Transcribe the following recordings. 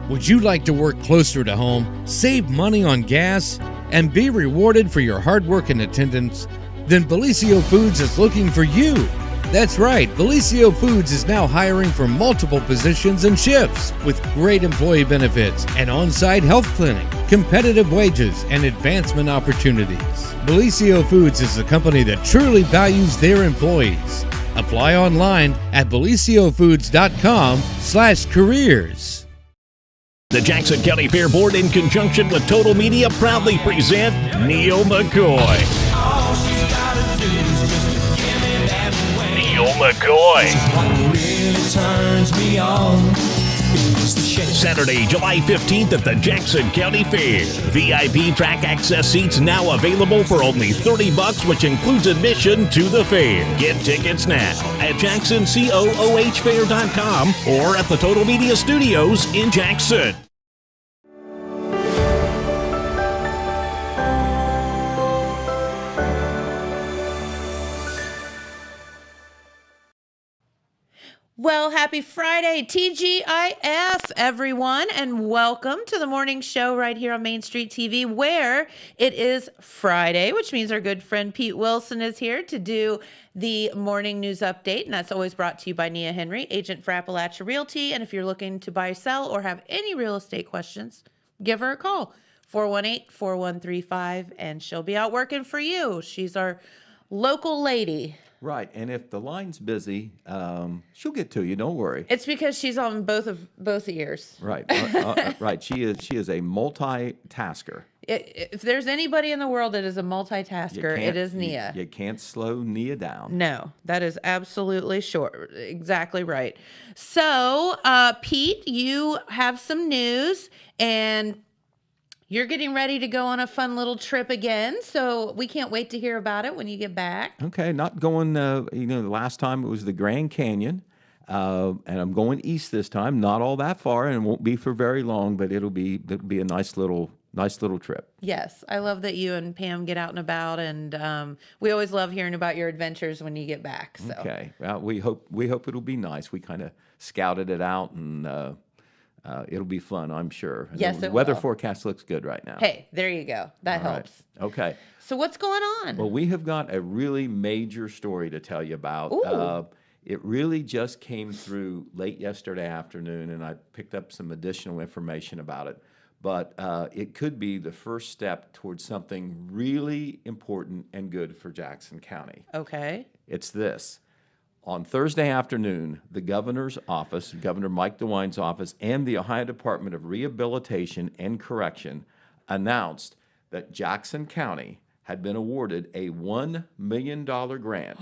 Would you like to work closer to home, save money on gas, and be rewarded for your hard work and attendance? Then Bellisio Foods is looking for you. That's right, Bellisio Foods is now hiring for multiple positions and shifts with great employee benefits, an on-site health clinic, competitive wages, and advancement opportunities. Bellisio Foods is a company that truly values their employees. Apply online at BellisioFoods.com/careers. The Jackson County Fair Board, in conjunction with Total Media, proudly present Neil McCoy. Neil McCoy. Saturday, July 15th at the Jackson County Fair. VIP track access seats now available for only $30, which includes admission to the fair. Get tickets now at JacksonCooHFair.com or at the Total Media Studios in Jackson. Well, happy Friday, TGIF, everyone, and welcome to the morning show right here on Main Street TV, where it is Friday, which means our good friend Pete Wilson is here to do the morning news update, and that's always brought to you by Nia Henry, agent for Appalachia Realty. And if you're looking to buy, sell, or have any real estate questions, give her a call, 418-4135, and she'll be out working for you. She's our local lady. Right, and if the line's busy, she'll get to you. Don't worry. It's because she's on both ears. Right, right. She is a multitasker. If there's anybody in the world that is a multitasker, it is Nia. You can't slow Nia down. No, that is absolutely exactly right. So, Pete, you have some news, and you're getting ready to go on a fun little trip again, so we can't wait to hear about it when you get back. Okay, not going, the last time it was the Grand Canyon, and I'm going east this time, not all that far, and it won't be for very long, but it'll be a nice little trip. Yes, I love that you and Pam get out and about, and we always love hearing about your adventures when you get back. So. Okay, well, we hope it'll be nice. We kind of scouted it out, and it'll be fun, I'm sure. Yes, the weather forecast looks good right now. Hey, there you go. That helps. Right. Okay. So what's going on? Well, we have got a really major story to tell you about. It really just came through late yesterday afternoon, and I picked up some additional information about it. But it could be the first step towards something really important and good for Jackson County. Okay. It's this. On Thursday afternoon, the governor's office, Governor Mike DeWine's office, and the Ohio Department of Rehabilitation and Correction announced that Jackson County had been awarded a $1 million grant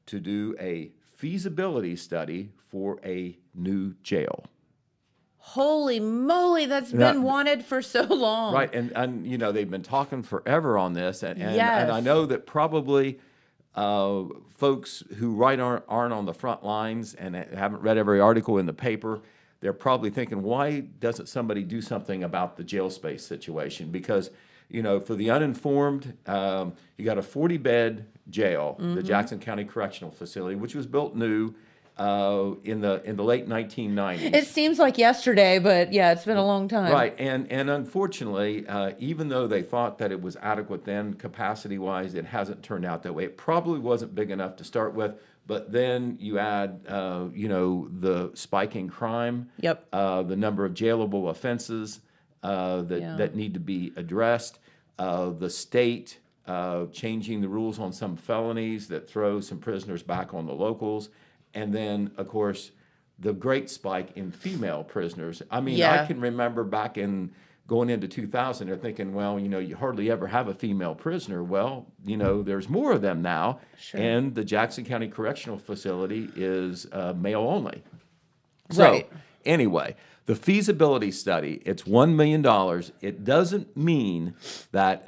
to do a feasibility study for a new jail. Holy moly, that's been wanted for so long. Right, and they've been talking forever on this, and Yes. I know that probably folks who aren't on the front lines and haven't read every article in the paper, they're probably thinking, why doesn't somebody do something about the jail space situation? Because, for the uninformed, you got a 40-bed jail, the Jackson County Correctional Facility, which was built new in the late 1990s. It seems like yesterday, but yeah, it's been a long time. Right, and unfortunately, even though they thought that it was adequate then, capacity-wise, it hasn't turned out that way. It probably wasn't big enough to start with, but then you add, the spike in crime, Yep. The number of jailable offenses that need to be addressed, the state changing the rules on some felonies that throw some prisoners back on the locals. And then, of course, the great spike in female prisoners. I mean, Yeah. I can remember back in going into 2000, they're thinking, well, you hardly ever have a female prisoner. Well, there's more of them now. Sure. And the Jackson County Correctional Facility is male only. So, Right. Anyway, the feasibility study, it's $1 million. It doesn't mean that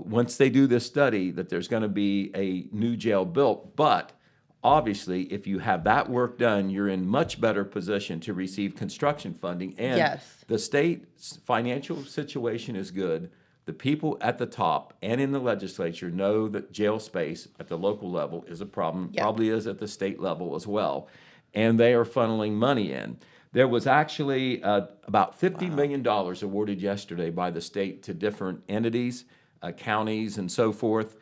once they do this study that there's going to be a new jail built, but obviously, if you have that work done, you're in much better position to receive construction funding. And Yes. the state's financial situation is good. The people at the top and in the legislature know that jail space at the local level is a problem, Yep. probably is at the state level as well. And they are funneling money in. There was actually about $50 million awarded yesterday by the state to different entities, counties, and so forth.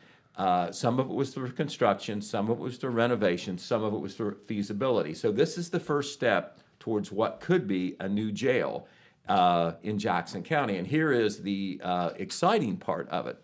Some of it was through construction, some of it was through renovation, some of it was through feasibility. So this is the first step towards what could be a new jail in Jackson County. And here is the exciting part of it.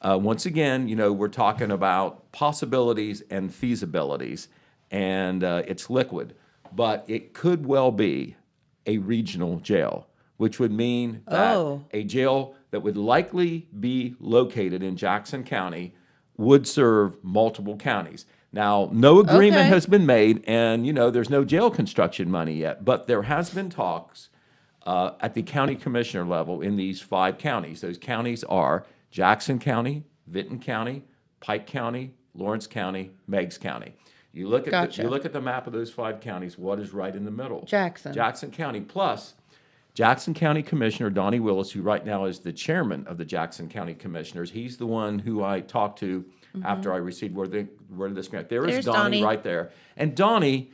Once again, we're talking about possibilities and feasibilities, and it's liquid. But it could well be a regional jail, which would mean that a jail that would likely be located in Jackson County would serve multiple counties. Now, no agreement has been made, and there's no jail construction money yet, but there has been talks at the county commissioner level in these 5 counties. Those counties are Jackson County, Vinton County, Pike County, Lawrence County, Meigs County. You look at the map of those 5 counties. What is right in the middle? Jackson County. Plus, Jackson County Commissioner Donnie Willis, who right now is the chairman of the Jackson County Commissioners, he's the one who I talked to after I received word of this grant. There's Donnie right there. And Donnie,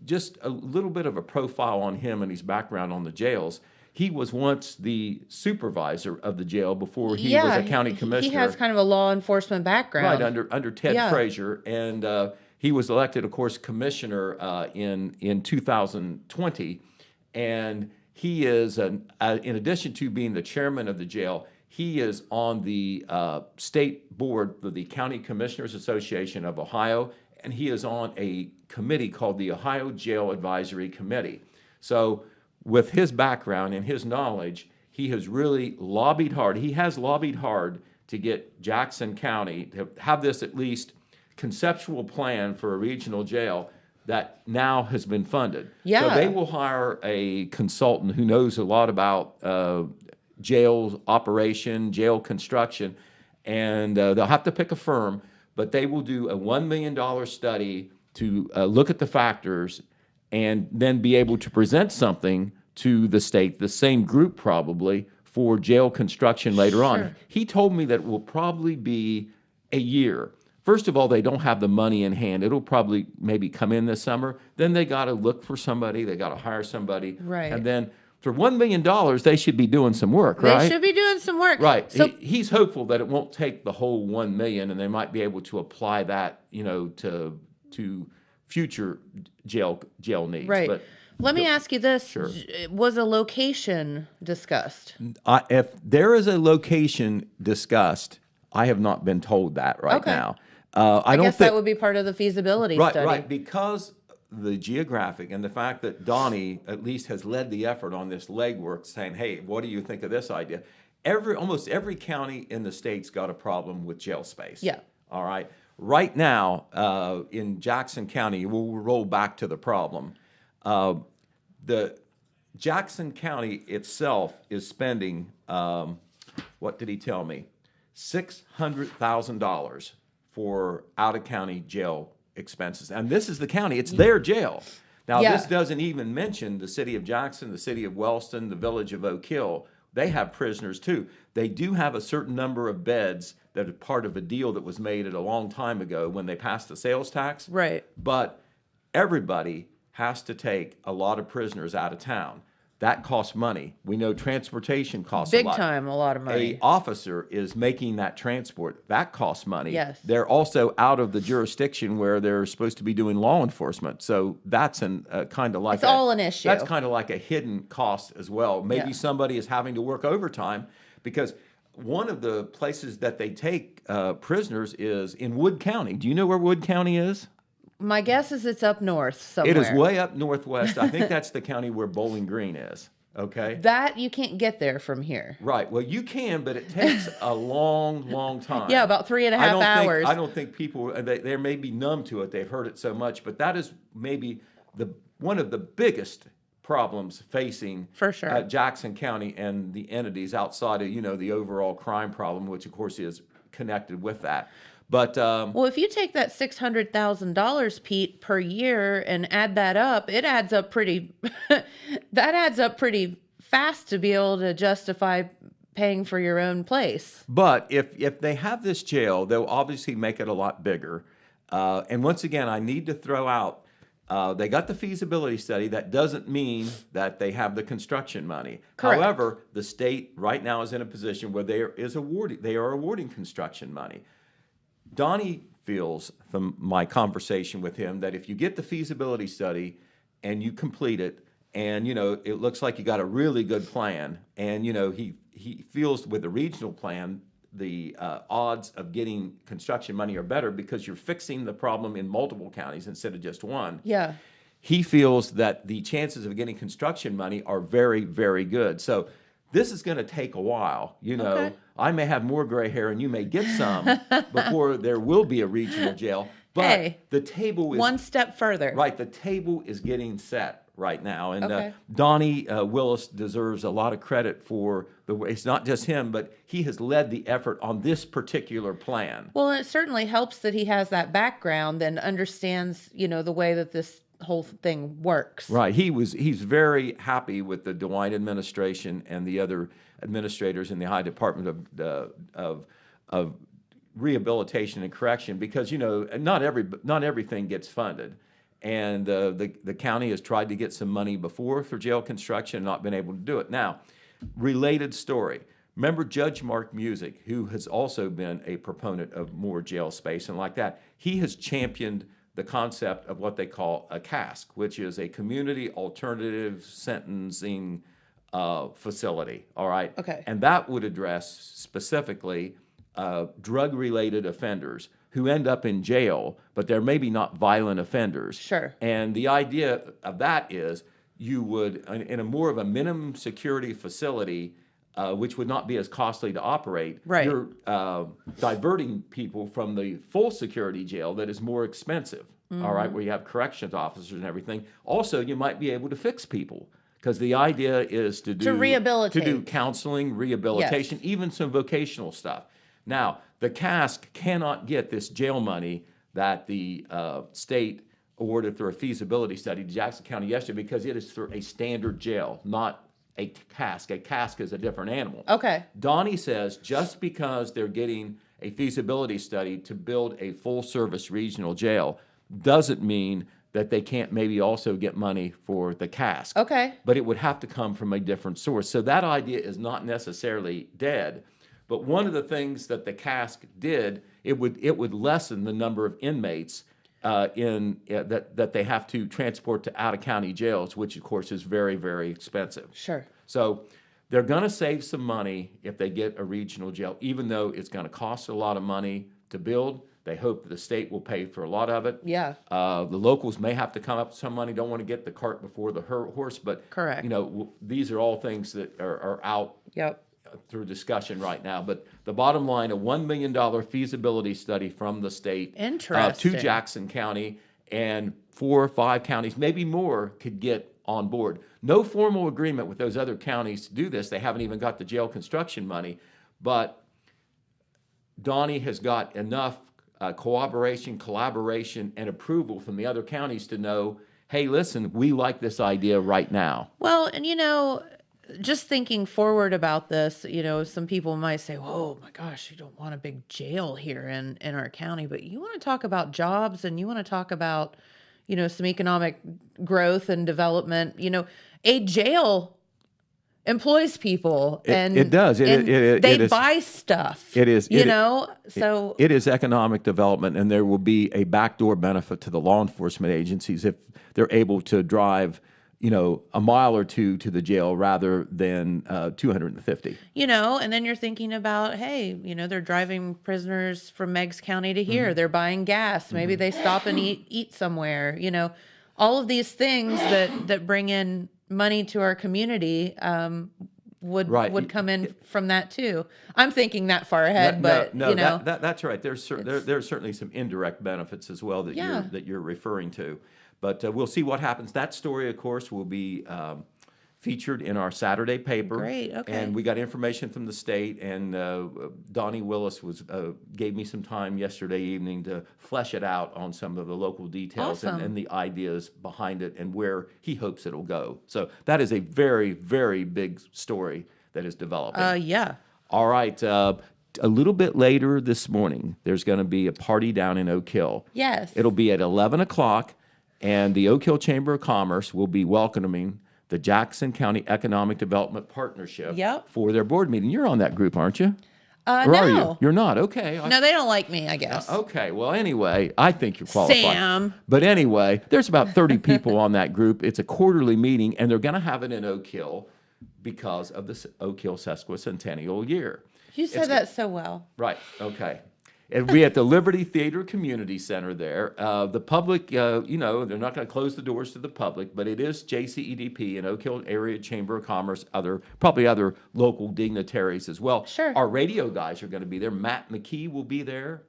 just a little bit of a profile on him and his background on the jails. He was once the supervisor of the jail before he was a county commissioner. He has kind of a law enforcement background. Right, under Ted Frazier. And he was elected, of course, commissioner in 2020. And he is, in addition to being the chairman of the jail, he is on the state board for the County Commissioners Association of Ohio, and he is on a committee called the Ohio Jail Advisory Committee. So with his background and his knowledge, he has really lobbied hard. He has lobbied hard to get Jackson County to have this at least conceptual plan for a regional jail that now has been funded. So they will hire a consultant who knows a lot about jail operation, jail construction, and they'll have to pick a firm, but they will do a $1 million study to look at the factors and then be able to present something to the state, the same group probably, for jail construction later on. He told me that it will probably be a year. First of all, they don't have the money in hand. It'll probably maybe come in this summer. Then they got to look for somebody. They got to hire somebody. Right. And then for $1 million, they should be doing some work, right? They should be doing some work. Right. So He's hopeful that it won't take the whole $1 million, and they might be able to apply that, to future jail needs. Right. But let me ask you this. Sure. Was a location discussed? If there is a location discussed, I have not been told that right now. I guess that would be part of the feasibility study. Right, because the geographic and the fact that Donnie at least has led the effort on this legwork, saying, hey, what do you think of this idea? Almost every county in the state's got a problem with jail space. Yeah. All right. Right now, in Jackson County, we'll roll back to the problem. The Jackson County itself is spending, what did he tell me? $600,000 for out-of-county jail expenses. And this is the county. It's their jail. Now, this doesn't even mention the city of Jackson, the city of Wellston, the village of Oak Hill. They have prisoners, too. They do have a certain number of beds that are part of a deal that was made a long time ago when they passed the sales tax. Right. But everybody has to take a lot of prisoners out of town. That costs money. We know transportation costs a lot. Big time, a lot of money. An officer is making that transport. That costs money. Yes. They're also out of the jurisdiction where they're supposed to be doing law enforcement. So that's kind of like it's all an issue. That's kind of like a hidden cost as well. Maybe somebody is having to work overtime because one of the places that they take prisoners is in Wood County. Do you know where Wood County is? My guess is it's up north somewhere. It is way up northwest. I think that's the county where Bowling Green is. Okay. That you can't get there from here. Right. Well, you can, but it takes a long, long time. Yeah, about 3.5 hours. I don't think people, they may be numb to it. They've heard it so much, but that is maybe one of the biggest problems facing for sure Jackson County and the entities outside of, the overall crime problem, which of course is connected with that. But well, if you take that $600,000, Pete, per year and add that up, it adds up pretty. That adds up pretty fast to be able to justify paying for your own place. But if they have this jail, they'll obviously make it a lot bigger. And once again, I need to throw out They got the feasibility study. That doesn't mean that they have the construction money. Correct. However, the state right now is in a position where they are awarding construction money. Donnie feels, from my conversation with him, that if you get the feasibility study and you complete it, and it looks like you got a really good plan, and he feels with the regional plan, the odds of getting construction money are better because you're fixing the problem in multiple counties instead of just one. Yeah. He feels that the chances of getting construction money are very, very good. So this is going to take a while. Okay. I may have more gray hair and you may get some before there will be a regional jail. But Hey, the table is one step further. right. The table is getting set right now, and Okay. Donnie Willis deserves a lot of credit for the way. It's not just him, but he has led the effort on this particular plan. Well, it certainly helps that he has that background and understands, the way that this whole thing works. Right. He's very happy with the DeWine administration and the other administrators in the High Department of Rehabilitation and Correction, because not everything gets funded, and the county has tried to get some money before for jail construction and not been able to do it. Now, related story. Remember Judge Mark Music, who has also been a proponent of more jail space and like that. He has championed the concept of what they call a CASC, which is a community alternative sentencing facility. All right. Okay. And that would address specifically drug-related offenders who end up in jail, but they're maybe not violent offenders. Sure. And the idea of that is you would, in a more of a minimum security facility, which would not be as costly to operate, Right. you're diverting people from the full security jail that is more expensive, all right, where you have corrections officers and everything. Also, you might be able to fix people, because the idea is to rehabilitate. to do counseling, rehabilitation, even some vocational stuff. Now, the CASC cannot get this jail money that the state awarded through a feasibility study to Jackson County yesterday, because it is through a standard jail, not a CASC. A CASC is a different animal. Okay. Donnie says just because they're getting a feasibility study to build a full-service regional jail doesn't mean that they can't maybe also get money for the CASC. Okay. But it would have to come from a different source. So that idea is not necessarily dead. But one of the things that the CASC did, it would lessen the number of inmates that they have to transport to out-of-county jails, which, of course, is very, very expensive. Sure. So they're going to save some money if they get a regional jail, even though it's going to cost a lot of money to build. They hope that the state will pay for a lot of it. Yeah. The locals may have to come up with some money. Don't want to get the cart before the horse, but Correct. These are all things that are out Yep. through discussion right now. But the bottom line, a $1 million feasibility study from the state Interesting. to Jackson County, and 4 or 5 counties, maybe more, could get on board. No formal agreement with those other counties to do this. They haven't even got the jail construction money. But Donnie has got enough cooperation, collaboration, and approval from the other counties to know, hey, listen, we like this idea right now. Well, and just thinking forward about this, some people might say, "Oh my gosh, you don't want a big jail here in our county," but you want to talk about jobs and you want to talk about, some economic growth and development. A jail employs people, and it does. They it is, buy stuff. It is. So it is economic development, and there will be a backdoor benefit to the law enforcement agencies if they're able to drive, a mile or two to the jail rather than 250. and then you're thinking about, hey, they're driving prisoners from Meigs County to here. They're buying gas. Maybe they stop and eat somewhere. All of these things that bring in money to our community would come in from that too. I'm thinking that far ahead, that's right. There's certainly some indirect benefits as well that you're referring to. But we'll see what happens. That story, of course, will be featured in our Saturday paper. Great, okay. And we got information from the state, and Donnie Willis gave me some time yesterday evening to flesh it out on some of the local details Awesome. and the ideas behind it and where he hopes it'll go. So that is a very, very big story that is developing. Yeah. All right. A little bit later this morning, there's going to be a party down in Oak Hill. Yes. It'll be at 11 o'clock. And the Oak Hill Chamber of Commerce will be welcoming the Jackson County Economic Development Partnership for their board meeting. You're on that group, aren't you? Or no. are you? You're not. Okay. No, they don't like me, I guess. Okay. Well, anyway, I think you're qualified. Sam. But anyway, there's about 30 people on that group. It's a quarterly meeting, and they're going to have it in Oak Hill because of the Oak Hill Sesquicentennial year. You said that so well. Right. Okay. It'll be at the Liberty Theater Community Center there. The public, they're not going to close the doors to the public, but it is JCEDP and Oak Hill Area Chamber of Commerce, probably other local dignitaries as well. Sure. Our radio guys are going to be there. Matt McKee will be there.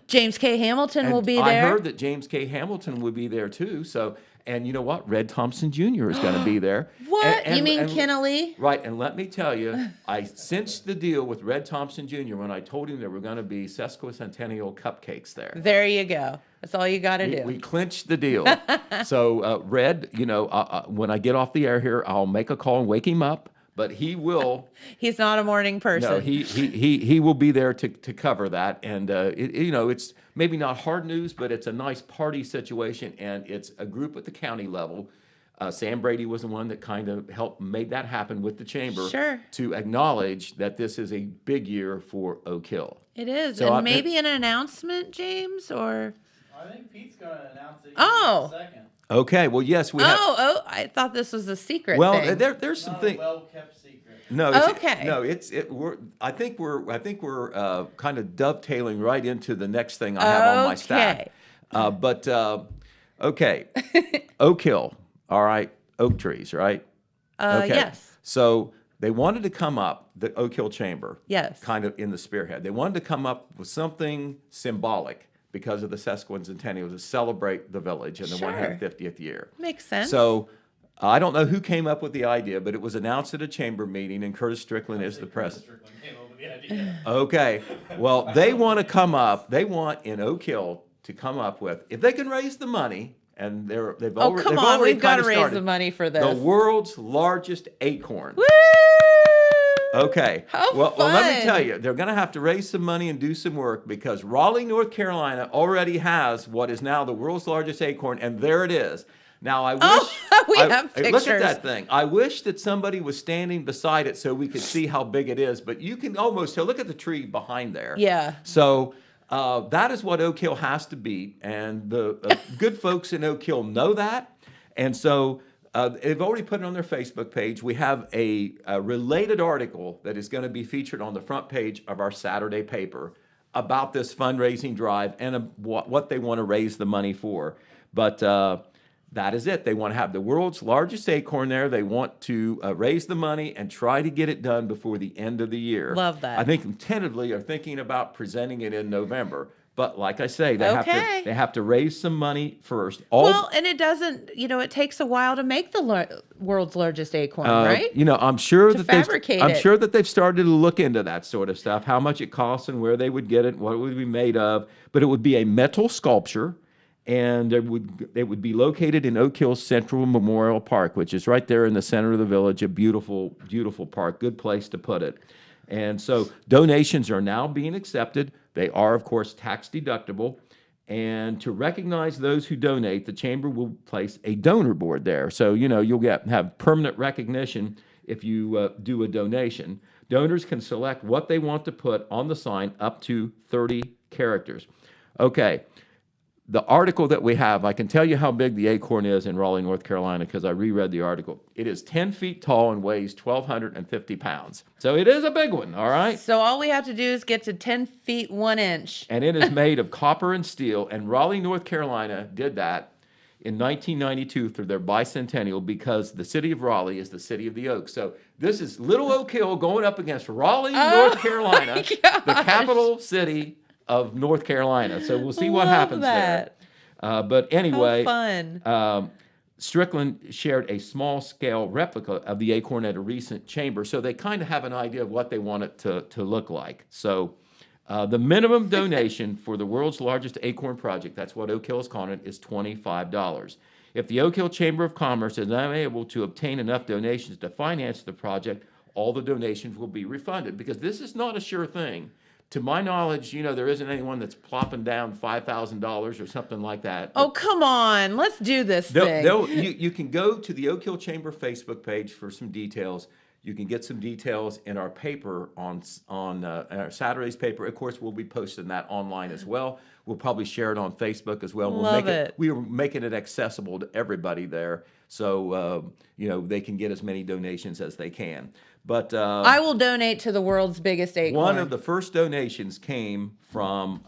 James K. Hamilton will be there. I heard that James K. Hamilton will be there too. So, and you know what? Red Thompson Jr. is going to be there. What? You mean Kennelly? Right. And let me tell you, I cinched the deal with Red Thompson Jr. when I told him there were going to be sesquicentennial cupcakes there. There you go. That's all you got to do. We clinched the deal. So, Red, when I get off the air here, I'll make a call and wake him up. But he will. He's not a morning person. No, he will be there to cover that, and it's maybe not hard news, but it's a nice party situation, and it's a group at the county level. Sam Brady was the one that kind of helped made that happen with the chamber. Sure. To acknowledge that this is a big year for Oak Hill. It is, So and maybe an announcement, James, or. I think Pete's going to announce it in a second. Okay. Well, yes, we have. Oh! I thought this was a secret. Well, thing. there's some things. Well-kept secret. No. Okay. No. I think we're kind of dovetailing right into the next thing I have on my stack. Okay. Oak Hill. All right. Oak trees. Right. Okay. Yes. So they wanted to come up, the Oak Hill Chamber. Yes. Kind of in the spearhead. They wanted to come up with something symbolic because of the sesquicentennial to celebrate the village in the 150th year. Makes sense. So I don't know who came up with the idea, but it was announced at a chamber meeting, and Curtis Strickland is the president. Strickland came up with the idea. Okay. Well, they want to come up. They want in Oak Hill to come up with, if they can raise the money, and they've already we've got to kinda raise started, the money for this. the world's largest acorn. Woo! Okay. How well, let me fun. tell you, they're going to have to raise some money and do some work because Raleigh, North Carolina already has what is now the world's largest acorn, and there it is. Now, I wish... we have Look at pictures. that thing. I wish that somebody was standing beside it so we could see how big it is, but you can almost tell. Look at the tree behind there. Yeah. So that is what Oak Hill has to beat, and the good folks in Oak Hill know that, and so... they've already put it on their Facebook page. We have a related article that is going to be featured on the front page of our Saturday paper about this fundraising drive and what they want to raise the money for. But that is it. They want to have the world's largest acorn there. They want to raise the money and try to get it done before the end of the year. Love that. I think tentatively are thinking about presenting it in November. But like I say, they have to raise some money first. And it doesn't, it takes a while to make the world's largest acorn, right? I'm sure I'm sure that they've started to look into that sort of stuff, how much it costs and where they would get it, what it would be made of. But it would be a metal sculpture, and it would be located in Oak Hill Central Memorial Park, which is right there in the center of the village, a beautiful, beautiful park, good place to put it. And so donations are now being accepted. They are, of course, tax deductible. And to recognize those who donate, the chamber will place a donor board there. So, you'll have permanent recognition if you do a donation. Donors can select what they want to put on the sign, up to 30 characters. Okay. The article that we have, I can tell you how big the acorn is in Raleigh, North Carolina, because I reread the article. It is 10 feet tall and weighs 1,250 pounds. So it is a big one, all right? So all we have to do is get to 10 feet 1 inch. And it is made of copper and steel. And Raleigh, North Carolina did that in 1992 through their bicentennial because the city of Raleigh is the city of the oak. So this is Little Oak Hill going up against Raleigh, North Carolina, the capital city of North Carolina. So we'll see what happens there. But anyway, how fun. Strickland shared a small-scale replica of the acorn at a recent chamber, so they kind of have an idea of what they want it to look like. So the minimum donation for the world's largest acorn project, that's what Oak Hill is calling it, is $25. If the Oak Hill Chamber of Commerce is unable to obtain enough donations to finance the project, all the donations will be refunded, because this is not a sure thing To my knowledge, there isn't anyone that's plopping down $5,000 or something like that. Oh, come on. Let's do this thing. You can go to the Oak Hill Chamber Facebook page for some details. You can get some details in our paper on our Saturday's paper. Of course, we'll be posting that online as well. We'll probably share it on Facebook as well. Love it. We are making it accessible to everybody there, so they can get as many donations as they can. But I will donate to the World's Biggest Acorn. one of the first donations came from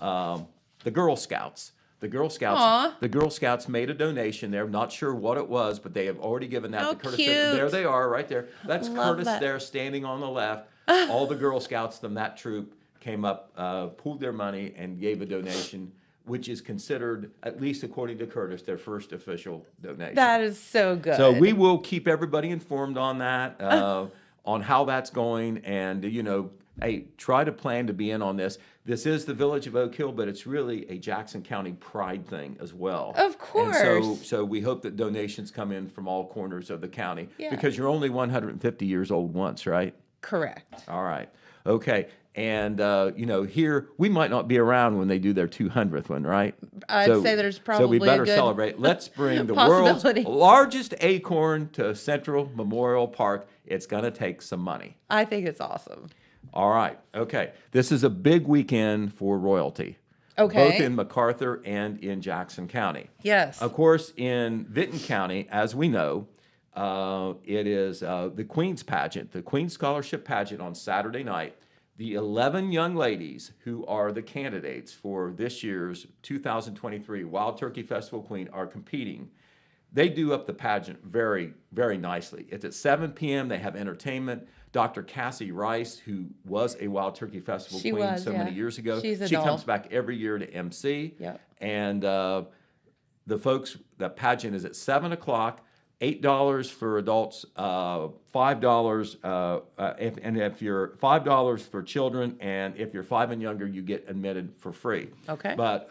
the Girl Scouts. The Girl Scouts made a donation there. I'm not sure what it was, but they have already given that Oh, to Curtis. cute. There they are, right there. That's Love Curtis that. there, standing on the left. All the Girl Scouts from that troop came up, pooled their money, and gave a donation, which is considered, at least according to Curtis, their first official donation. That is so good. So we will keep everybody informed on that, on how that's going, and hey, try to plan to be in on this. This is the Village of Oak Hill, but it's really a Jackson County pride thing as well. Of course. And so we hope that donations come in from all corners of the county, Yeah. because you're only 150 years old once, right? Correct. All right. Okay. And, here, we might not be around when they do their 200th one, right? I'd say there's So we probably a better good celebrate. Let's bring the world's possibility. largest acorn to Central Memorial Park. It's going to take some money. I think it's awesome. All right. Okay. This is a big weekend for royalty. Okay. Both in MacArthur and in Jackson County. Yes. Of course, in Vinton County, as we know, it is the Queen's Pageant, the Queen's Scholarship Pageant on Saturday night. The 11 young ladies who are the candidates for this year's 2023 Wild Turkey Festival Queen are competing. They do up the pageant very, very nicely. It's at 7 p.m. They have entertainment. Dr. Cassie Rice, who was a Wild Turkey Festival She Queen was, so yeah. many years ago, She's a she doll. comes back every year to MC. Yep. And the pageant is at 7 o'clock. $8 for adults, $5 if you're $5 for children, and if you're 5 and younger, you get admitted for free. Okay. But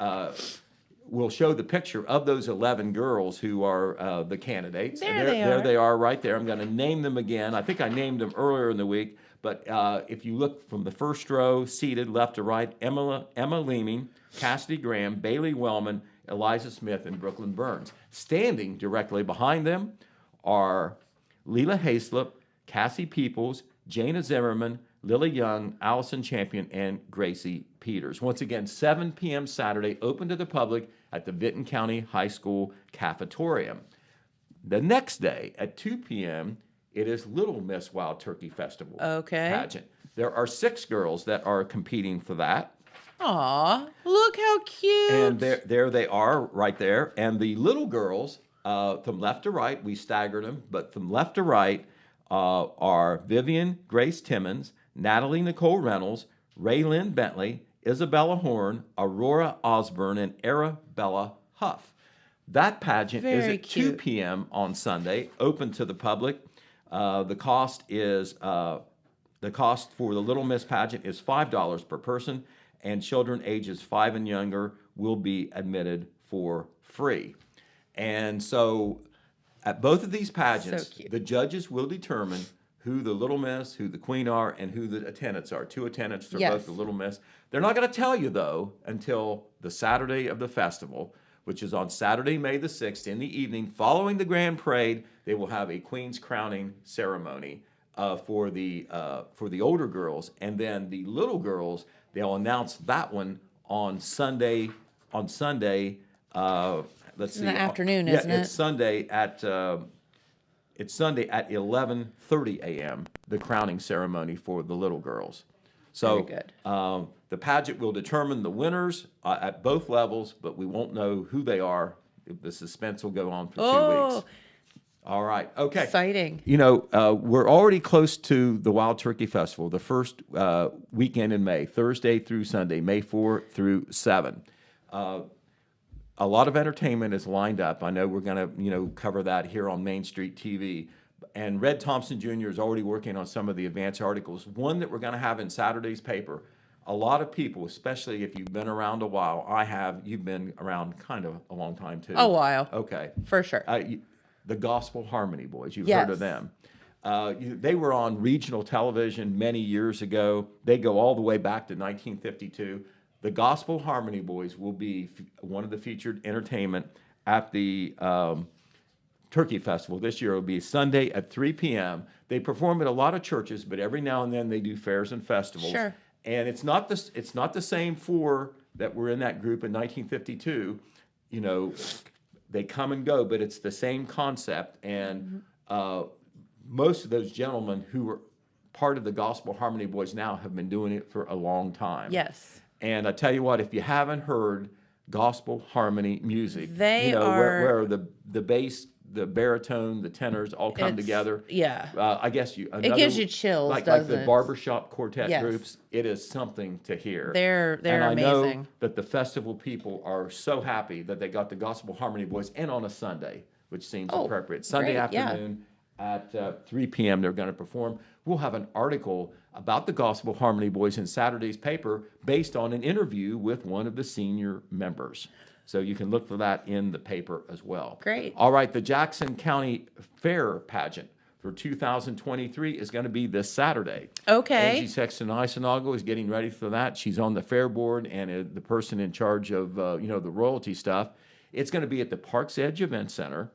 we'll show the picture of those 11 girls who are the candidates. There And they there are. they are right there. I'm going to name them again. I think I named them earlier in the week, but if you look from the first row, seated left to right, Emma Leeming, Cassidy Graham, Bailey Wellman, Eliza Smith, and Brooklyn Burns. Standing directly behind them are Leela Hayslip, Cassie Peoples, Jana Zimmerman, Lily Young, Allison Champion, and Gracie Peters. Once again, 7 p.m. Saturday, open to the public at the Vinton County High School cafetorium. The next day at 2 p.m., it is Little Miss Wild Turkey Festival Okay. pageant. There are 6 girls that are competing for that. Aw, look how cute. And there they are right there. And the little girls, from left to right, we staggered them, but from left to right are Vivian Grace Timmons, Natalie Nicole Reynolds, Raylynn Bentley, Isabella Horn, Aurora Osborne, and Arabella Huff. That pageant is Very at 2 cute. p.m. on Sunday, open to the public. The cost for the Little Miss pageant is $5 per person, and children ages 5 and younger will be admitted for free. And so at both of these pageants, cute. the judges will determine who the Little Miss, who the Queen are, and who the attendants are. 2 attendants for Yes. both the Little Miss. They're not going to tell you, though, until the Saturday of the festival, which is on Saturday, May the 6th, in the evening. Following the grand parade, they will have a Queen's crowning ceremony for the older girls. And then the little girls, they'll announce that one on Sunday. Let's see. In the afternoon, yeah, isn't it? It's Sunday at 11:30 a.m. The crowning ceremony for the little girls. So Very good. The pageant will determine the winners at both levels, but we won't know who they are. The suspense will go on for 2 weeks. All right. Okay. Exciting. We're already close to the Wild Turkey Festival, the first weekend in May, Thursday through Sunday, May 4 through 7. A lot of entertainment is lined up. I know we're going to, cover that here on Main Street TV. And Red Thompson Jr. is already working on some of the advance articles. One that we're going to have in Saturday's paper. A lot of people, especially if you've been around a while, you've been around kind of a long time too. A while. Okay. For sure. The Gospel Harmony Boys, you've Yes. heard of them. They were on regional television many years ago. They go all the way back to 1952. The Gospel Harmony Boys will be one of the featured entertainment at the Turkey Festival. This year it will be Sunday at 3 p.m. They perform at a lot of churches, but every now and then they do fairs and festivals. Sure. And it's not the same four that were in that group in 1952. You know, they come and go, but it's the same concept. And most of those gentlemen who were part of the Gospel Harmony Boys now have been doing it for a long time. Yes. And I tell you what, if you haven't heard gospel harmony music, They are- where the bass, the baritone, the tenors all come together. Yeah. I guess It gives you chills, like doesn't the it? barbershop quartet Yes. groups. It is something to hear. They're and I amazing. know that the festival people are so happy that they got the Gospel Harmony Boys and on a Sunday, which seems appropriate. Sunday great, yeah. afternoon at 3 p.m. they're going to perform. We'll have an article about the Gospel Harmony Boys in Saturday's paper based on an interview with one of the senior members. So you can look for that in the paper as well. Great. All right, the Jackson County Fair pageant for 2023 is going to be this Saturday. Okay. Angie Sexton-Isanago is getting ready for that. She's on the fair board and the person in charge of the royalty stuff. It's going to be at the Parks Edge Event Center.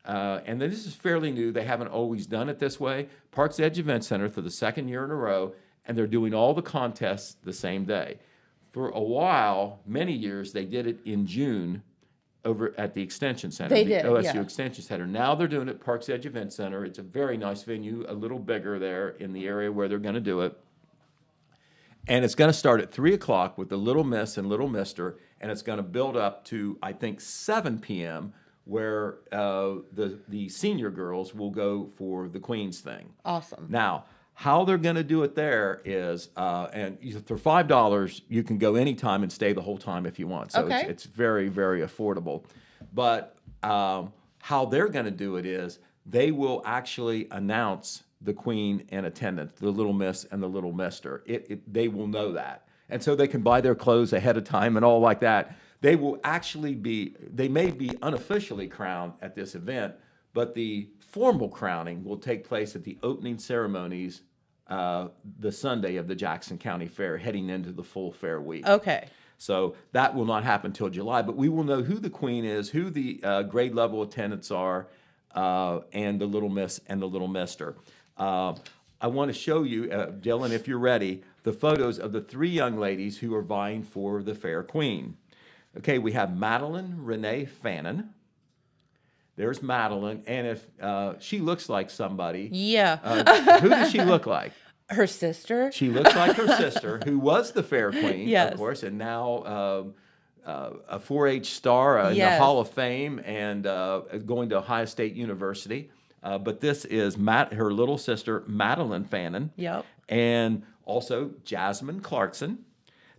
And this is fairly new. They haven't always done it this way. Parks Edge Event Center for the second year in a row, and they're doing all the contests the same day. For a while, many years, they did it in June over at the Extension Center, They the did, OSU yeah. Extension Center. Now they're doing it at Parks Edge Event Center. It's a very nice venue, a little bigger there in the area where they're going to do it. And it's going to start at 3 o'clock with the Little Miss and Little Mister, and it's going to build up to, I think, 7 p.m., where the senior girls will go for the Queen's thing. Awesome. Now, how they're going to do it there is, and for $5, you can go anytime and stay the whole time if you want. So Okay. it's very, very affordable. But how they're going to do it is they will actually announce the Queen in attendance, the Little Miss and the Little Mister. They will know that. And so they can buy their clothes ahead of time and all like that. They will actually they may be unofficially crowned at this event, but the formal crowning will take place at the opening ceremonies the Sunday of the Jackson County Fair, heading into the full fair week. Okay. So that will not happen till July, but we will know who the Queen is, who the grade level attendants are, and the Little Miss and the Little Mister. I want to show you, Dylan, if you're ready, the photos of the three young ladies who are vying for the Fair Queen. Okay, we have Madeline Renee Fannin. There's Madeline, and if she looks like somebody, Yeah. who does she look like? Her sister. She looks like her sister, who was the Fair Queen, Yes. of course, and now a 4-H star in the Yes. Hall of Fame and going to Ohio State University. But this is her little sister, Madeline Fannin. Yep. And also Jasmine Clarkson.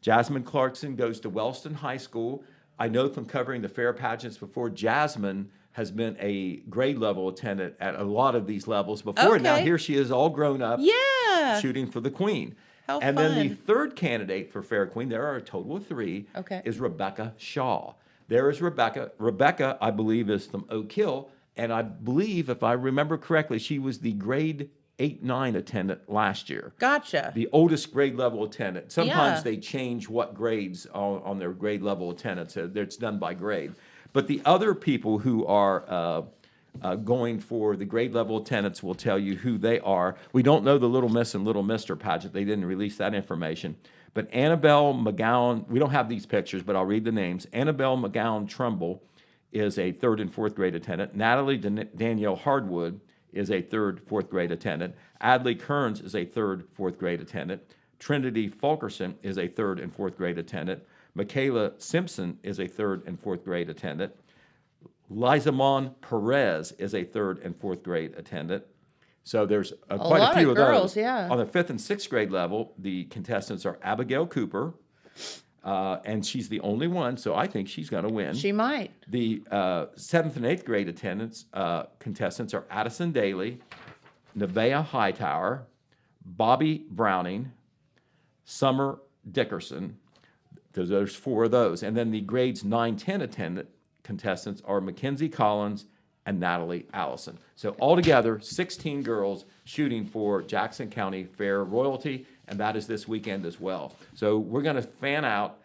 Jasmine Clarkson goes to Wellston High School. I know from covering the fair pageants before, Jasmine has been a grade level attendant at a lot of these levels before. Okay. Now here she is all grown up. Yeah. Shooting for the Queen. How and then the fun. third candidate for Fair Queen, there are a total of 3, Okay. is Rebecca Shaw. There is Rebecca. Rebecca, I believe, is from Oak Hill, and I believe, if I remember correctly, she was the grade 8-9 attendant last year. Gotcha. The oldest grade level attendant. Sometimes Yeah. they change what grades on their grade level attendants. It's done by grade. But the other people who are going for the grade level attendants will tell you who they are. We don't know the Little Miss and Little Mister pageant. They didn't release that information. But Annabelle McGowan, we don't have these pictures, but I'll read the names. Annabelle McGowan Trumbull is a 3rd and 4th grade attendant. Natalie Danielle Hardwood is a 3rd, 4th grade attendant. Adley Kearns is a 3rd, 4th grade attendant. Trinity Fulkerson is a 3rd and 4th grade attendant. Michaela Simpson is a 3rd and 4th grade attendant. Lizamon Perez is a 3rd and 4th grade attendant. So there's quite lot a few of of girls, those. yeah. On the 5th and 6th grade level, the contestants are Abigail Cooper, and she's the only one, so I think she's going to win. She might. The 7th and 8th grade contestants are Addison Daly, Nevaeh Hightower, Bobby Browning, Summer Dickerson. There's 4 of those. And then the grades 9-10 contestants are Mackenzie Collins and Natalie Allison. So altogether, 16 girls shooting for Jackson County Fair royalty, and that is this weekend as well. So we're going to fan out.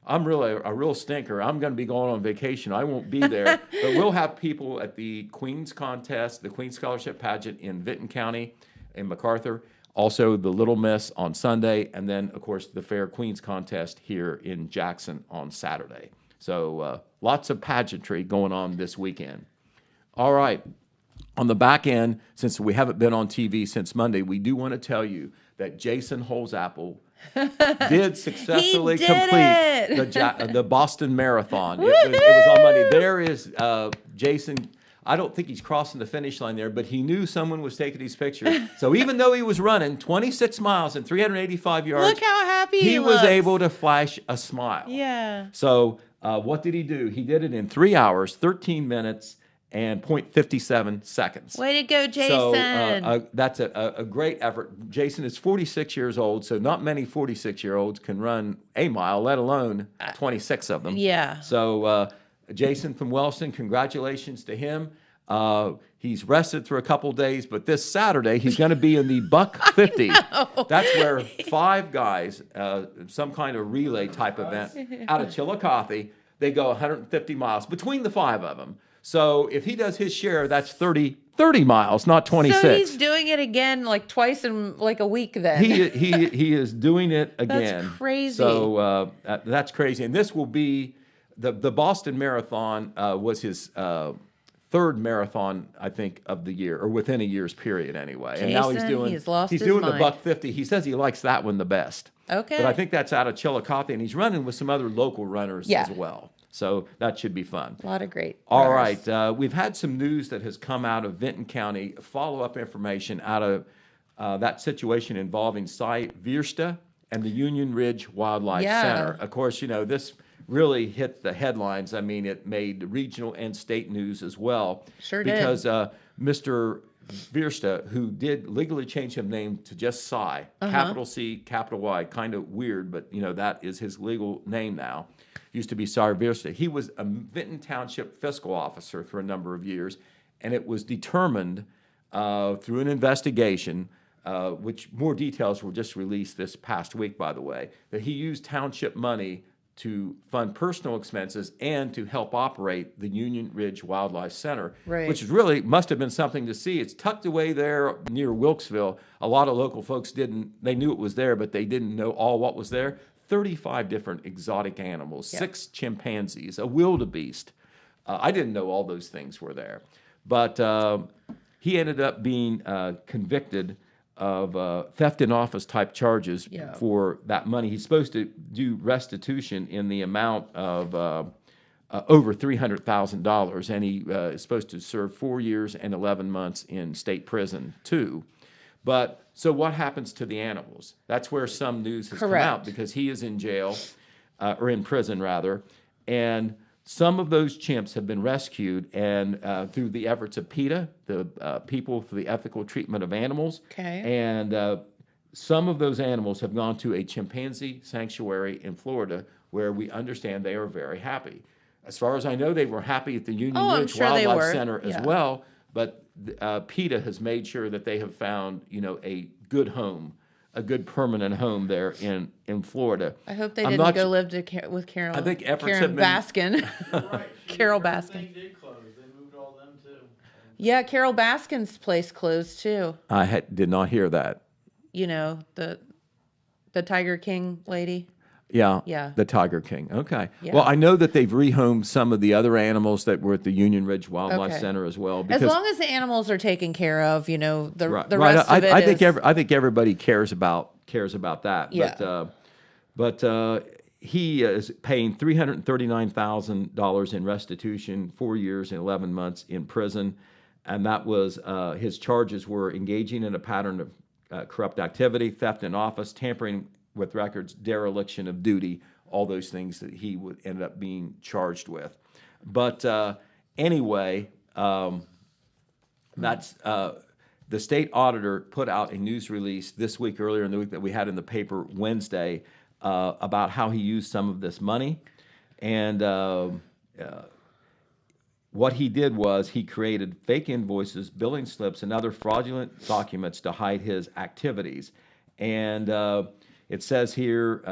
I'm really a real stinker. I'm going to be going on vacation. I won't be there, but we'll have people at the Queen's Contest, the Queen's Scholarship Pageant in Vinton County, in MacArthur. Also, the Little Miss on Sunday, and then, of course, the Fair Queens Contest here in Jackson on Saturday. So lots of pageantry going on this weekend. All right. On the back end, since we haven't been on TV since Monday, we do want to tell you that Jason Holzapfel did successfully complete the Boston Marathon. It was on Monday. There is Jason. I don't think he's crossing the finish line there, but he knew someone was taking his picture. So even though he was running 26 miles and 385 yards, Look how happy he was looks. able to flash a smile. Yeah. So what did he do? He did it in 3 hours, 13 minutes, and 0.57 seconds. Way to go, Jason. So that's a great effort. Jason is 46 years old, so not many 46-year-olds can run a mile, let alone 26 of them. Yeah. So Jason from Wellston, congratulations to him. He's rested for a couple days, but this Saturday he's going to be in the Buck 50. That's where 5 guys, some kind of relay type event out of Chillicothe, they go 150 miles between the 5 of them. So if he does his share, that's 30 miles, not 26. So he's doing it again like twice in like a week then. He is doing it again. That's crazy. So that's crazy. And this will be the Boston Marathon was his 3rd marathon, I think, of the year, or within a year's period anyway. And now Jason, he's lost he's his doing mind. the Buck 50. He says he likes that one the best. Okay. But I think that's out of Chillicothe, and he's running with some other local runners Yeah. as well. So that should be fun. A lot of great. All runners. right. We've had some news that has come out of Vinton County, follow-up information out of that situation involving Cy Viersta and the Union Ridge Wildlife Yeah. Center. Of course, this really hit the headlines. I mean, it made regional and state news as well. Sure did. Because Mr. Viersta, who did legally change his name to just Cy, capital C, capital Y, kind of weird, but, that is his legal name now. Used to be Cy Viersta. He was a Vinton Township fiscal officer for a number of years, and it was determined through an investigation, which more details were just released this past week, by the way, that he used township money to fund personal expenses and to help operate the Union Ridge Wildlife Center, Right. which really must have been something to see. It's tucked away there near Wilkesville. A lot of local folks they knew it was there, but they didn't know all what was there. 35 different exotic animals, 6 chimpanzees, a wildebeest. I didn't know all those things were there. But he ended up being convicted of theft in office type charges for that money. He's supposed to do restitution in the amount of over $300,000, and he is supposed to serve 4 years and 11 months in state prison too. But so what happens to the animals? That's where some news has come out, because he is in jail, or in prison rather, and some of those chimps have been rescued, and through the efforts of PETA, the People for the Ethical Treatment of Animals, and some of those animals have gone to a chimpanzee sanctuary in Florida, where we understand they are very happy. As far as I know, they were happy at the Union Ridge Wildlife Center as well, but PETA has made sure that they have found, a good home, a good permanent home there in Florida. I hope they didn't go live with Carol. I think efforts Karen have been Baskin. Right. Carol Everything Baskin. did close. They moved all them too. Yeah, Carol Baskin's place closed too. I did not hear that. The Tiger King lady. Yeah. The Tiger King. Okay. Yeah. Well, I know that they've rehomed some of the other animals that were at the Union Ridge Wildlife Center as well. As long as the animals are taken care of, the rest I, of it I is... think everybody cares about that. Yeah. But he is paying $339,000 in restitution, 4 years and 11 months in prison, and that was his charges were engaging in a pattern of corrupt activity, theft in office, tampering with records, dereliction of duty, all those things that he would end up being charged with. But anyway, that's the state auditor put out a news release this week, earlier in the week, that we had in the paper Wednesday, about how he used some of this money. And what he did was he created fake invoices, billing slips, and other fraudulent documents to hide his activities. And it says here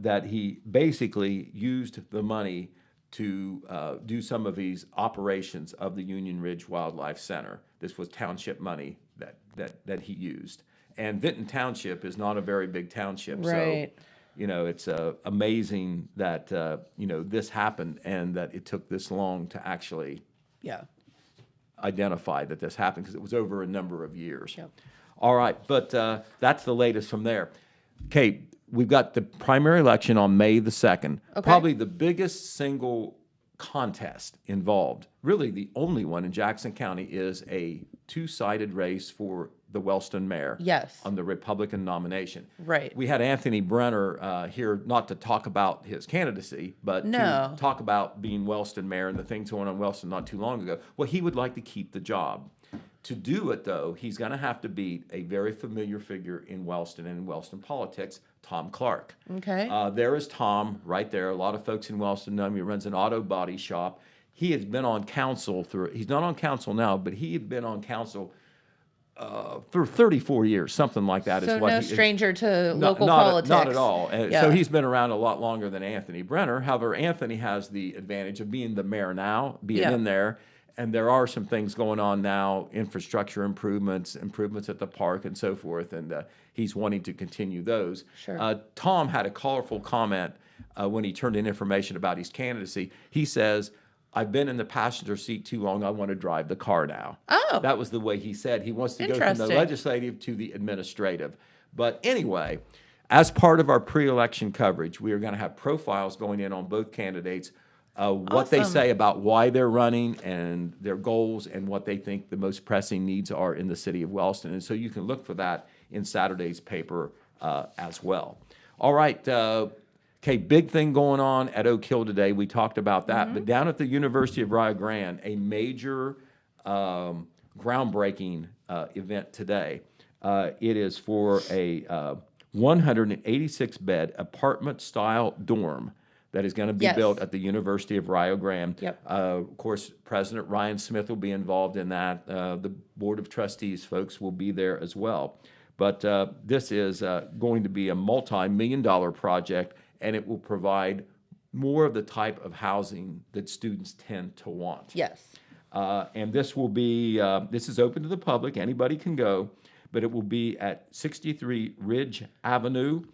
that he basically used the money to do some of these operations of the Union Ridge Wildlife Center. This was township money that he used. And Vinton Township is not a very big township. Right. So, it's amazing that, this happened and that it took this long to actually identify that this happened, because it was over a number of years. Yep. All right, but that's the latest from there. Okay, we've got the primary election on May the 2nd. Okay. Probably the biggest single contest involved, really the only one in Jackson County, is a two-sided race for the Wellston mayor. Yes. On the Republican nomination. Right. We had Anthony Brenner here not to talk about his candidacy, but to talk about being Wellston mayor and the things going on in Wellston not too long ago. Well, he would like to keep the job. To do it, though, he's going to have to beat a very familiar figure in Wellston and in Wellston politics, Tom Clark. Okay. There is Tom right there. A lot of folks in Wellston know him. He runs an auto body shop. He has been on council he's not on council now, but he had been on council for 34 years, something like that. So is what no he, stranger to local not, politics. Not at all. Yeah. So he's been around a lot longer than Anthony Brenner. However, Anthony has the advantage of being the mayor now, being in there. And there are some things going on now, infrastructure improvements at the park and so forth, and he's wanting to continue those. Sure. Tom had a colorful comment when he turned in information about his candidacy. He says, "I've been in the passenger seat too long. I want to drive the car now." Oh. That was the way he said. He wants to go from the Interesting. legislative to the administrative. But anyway, as part of our pre-election coverage, we are going to have profiles going in on both candidates, what they Awesome. say about why they're running and their goals and what they think the most pressing needs are in the city of Wellston. And so you can look for that in Saturday's paper as well. All right. Okay, big thing going on at Oak Hill today. We talked about that. But down at the University of Rio Grande, a major groundbreaking event today. It is for a 186-bed apartment-style dorm that is going to be built at the University of Rio Grande. Yep. Of course, President Ryan Smith will be involved in that. The Board of Trustees folks will be there as well. But this is going to be a multi-million-dollar project, and it will provide more of the type of housing that students tend to want. Yes. And this will be, this is open to the public. Anybody can go. But it will be at 63 Ridge Avenue,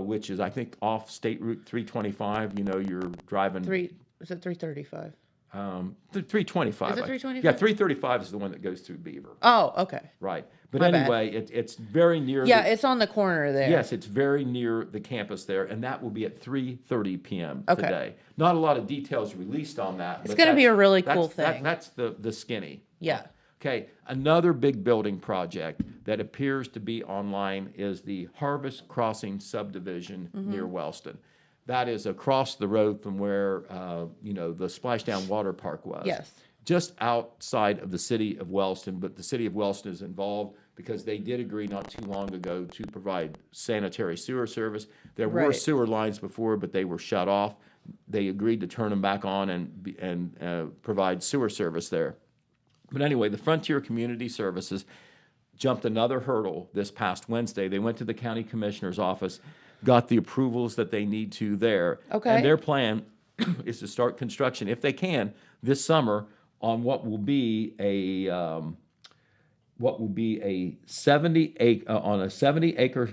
which is, I think, off State Route 325. You're driving... Is it 335? 325. Is it 325? Yeah, 335 is the one that goes through Beaver. Oh, okay. Right. But My bad. anyway, it's very near... Yeah, it's on the corner there. Yes, it's very near the campus there, and that will be at 3:30 p.m. Okay. today. Not a lot of details released on that. It's but gonna be that's- a really cool that's- thing. That's the skinny. Yeah. Okay, another big building project that appears to be online is the Harvest Crossing subdivision near Wellston. That is across the road from where, the Splashdown Water Park was. Yes. Just outside of the city of Wellston, but the city of Wellston is involved because they did agree not too long ago to provide sanitary sewer service. There were Right. sewer lines before, but they were shut off. They agreed to turn them back on and provide sewer service there. But anyway, the Frontier Community Services jumped another hurdle this past Wednesday. They went to the county commissioner's office, got the approvals that they need to there. Okay. And their plan is to start construction, if they can, this summer on what will be a 70 acre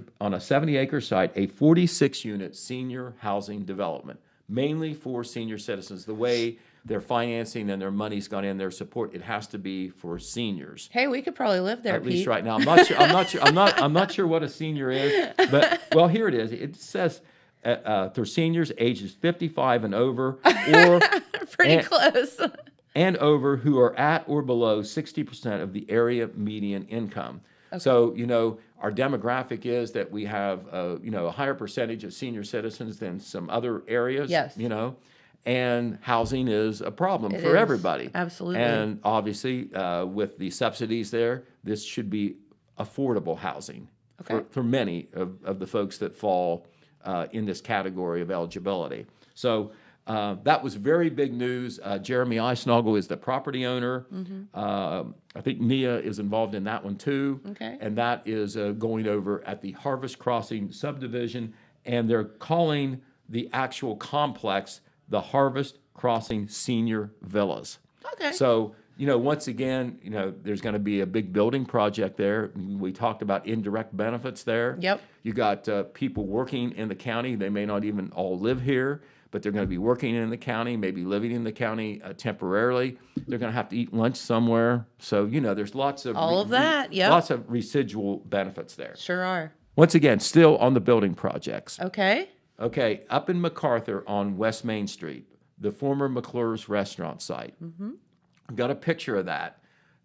site, a 46-unit senior housing development, mainly for senior citizens. The way their financing and their money's gone in, their support, it has to be for seniors. Hey, we could probably live there, At Pete. least right now. I'm not sure what a senior is, but well, here it is. It says for seniors ages 55 and over, or Pretty close. and over who are at or below 60% of the area median income. Okay. So, our demographic is that we have, a higher percentage of senior citizens than some other areas. Yes. And housing is a problem It for is. everybody. Absolutely. And obviously, with the subsidies there, this should be affordable housing for many of the folks that fall in this category of eligibility. So That was very big news. Jeremy Eisnagel is the property owner. I think Mia is involved in that one too. Okay. And that is going over at the Harvest Crossing subdivision, and they're calling the actual complex the Harvest Crossing Senior Villas. Okay. So, once again, there's going to be a big building project there. We talked about indirect benefits there. Yep. You got people working in the county. They may not even all live here, but they're going to be working in the county, maybe living in the county temporarily. They're going to have to eat lunch somewhere. So, there's lots of All of that, yep. lots of residual benefits there. Sure are. Once again, still on the building projects. Okay. Okay, up in MacArthur on West Main Street, the former McClure's restaurant site. I've got a picture of that.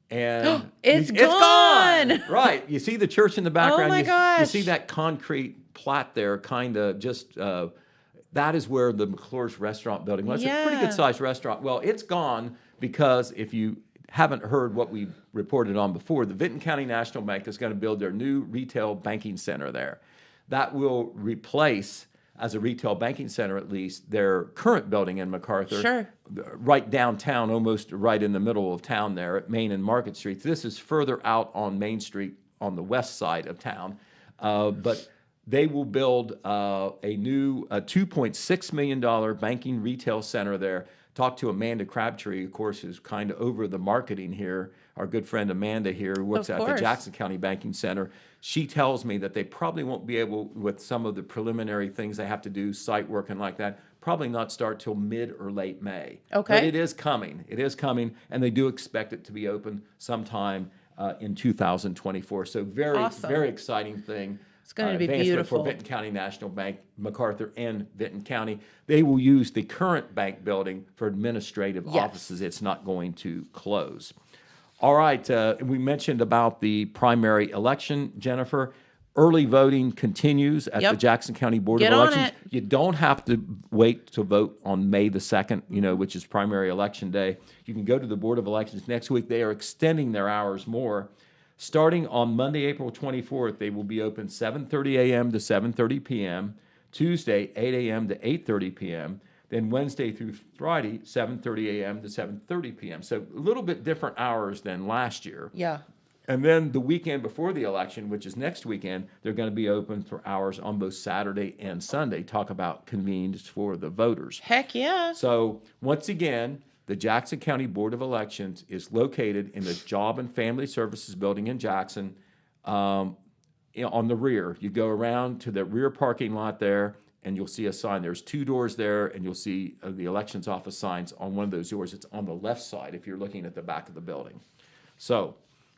And It's gone! Right. You see the church in the background. Oh my You gosh. see that concrete plat there, kind of just, that is where the McClure's restaurant building was. It's a pretty Yeah. good sized restaurant. Well, it's gone because if you haven't heard what we reported on before, the Vinton County National Bank is going to build their new retail banking center there. That will replace, as a retail banking center at least, their current building in MacArthur. Sure. Right downtown, almost right in the middle of town there at Main and Market Streets. This is further out on Main Street on the west side of town. But they will build a new $2.6 million banking retail center there. Talked to Amanda Crabtree, of course, who's kind of over the marketing here. Our good friend Amanda here, who works Of at the course. Jackson County Banking Center. She tells me that they probably won't be able, with some of the preliminary things they have to do, site work and like that, probably not start till mid or late May. Okay. But it is coming. It is coming, and they do expect it to be open sometime in 2024. So Awesome. very exciting thing. It's going to be Advancement beautiful. for Vinton County National Bank, MacArthur, and Vinton County. They will use the current bank building for administrative Yes. offices. It's not going to close. All right, we mentioned about the primary election, Jennifer. Early voting continues at the Yep. Jackson County Board Get of on Elections. it. You don't have to wait to vote on May the 2nd, which is primary election day. You can go to the Board of Elections next week. They are extending their hours more. Starting on Monday, April 24th, they will be open 7:30 a.m. to 7:30 p.m., Tuesday, 8 a.m. to 8:30 p.m., then Wednesday through Friday, 7:30 a.m. to 7:30 p.m. So a little bit different hours than last year. Yeah. And then the weekend before the election, which is next weekend, they're going to be open for hours on both Saturday and Sunday. Talk about convenience for the voters. Heck yeah. So once again, the Jackson County Board of Elections is located in the Job and Family Services Building in Jackson on the rear. You go around to the rear parking lot there, and you'll see a sign. There's 2 doors there, and you'll see the elections office signs on one of those doors. It's on the left side if you're looking at the back of the building. So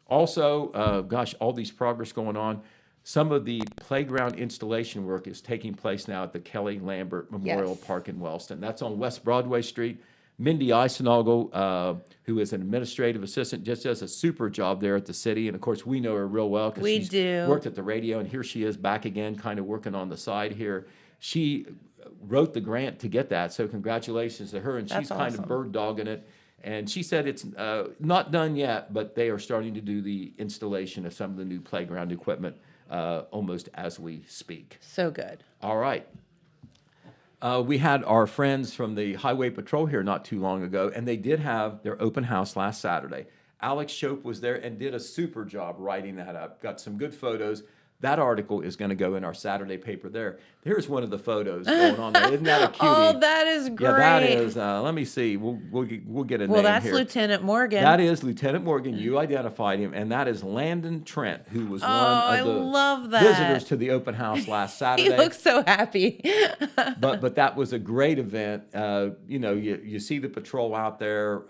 also, all these progress going on. Some of the playground installation work is taking place now at the Kelly Lambert Memorial Yes. Park in Wellston. That's on West Broadway Street. Mindy Eisnagel, who is an administrative assistant, just does a super job there at the city. And, of course, we know her real well because We she's do. worked at the radio, and here she is back again, kind of working on the side here. She wrote the grant to get that, so congratulations to her. And That's she's kind awesome. of bird dogging it. And she said it's not done yet, but they are starting to do the installation of some of the new playground equipment almost as we speak. So good. All right. We had our friends from the Highway Patrol here not too long ago, and they did have their open house last Saturday. Alex Shope was there and did a super job writing that up. Got some good photos. That article is going to go in our Saturday paper there. There's one of the photos going on there. Isn't that a cutie? Oh, that is great. Yeah, that is. Let me see. We'll get a Well, name that's here. Lieutenant Morgan. That is Lieutenant Morgan. You identified him, and that is Landon Trent, who was I one of the love that. visitors to the open house last Saturday. He looks so happy. but that was a great event. You see the patrol out there.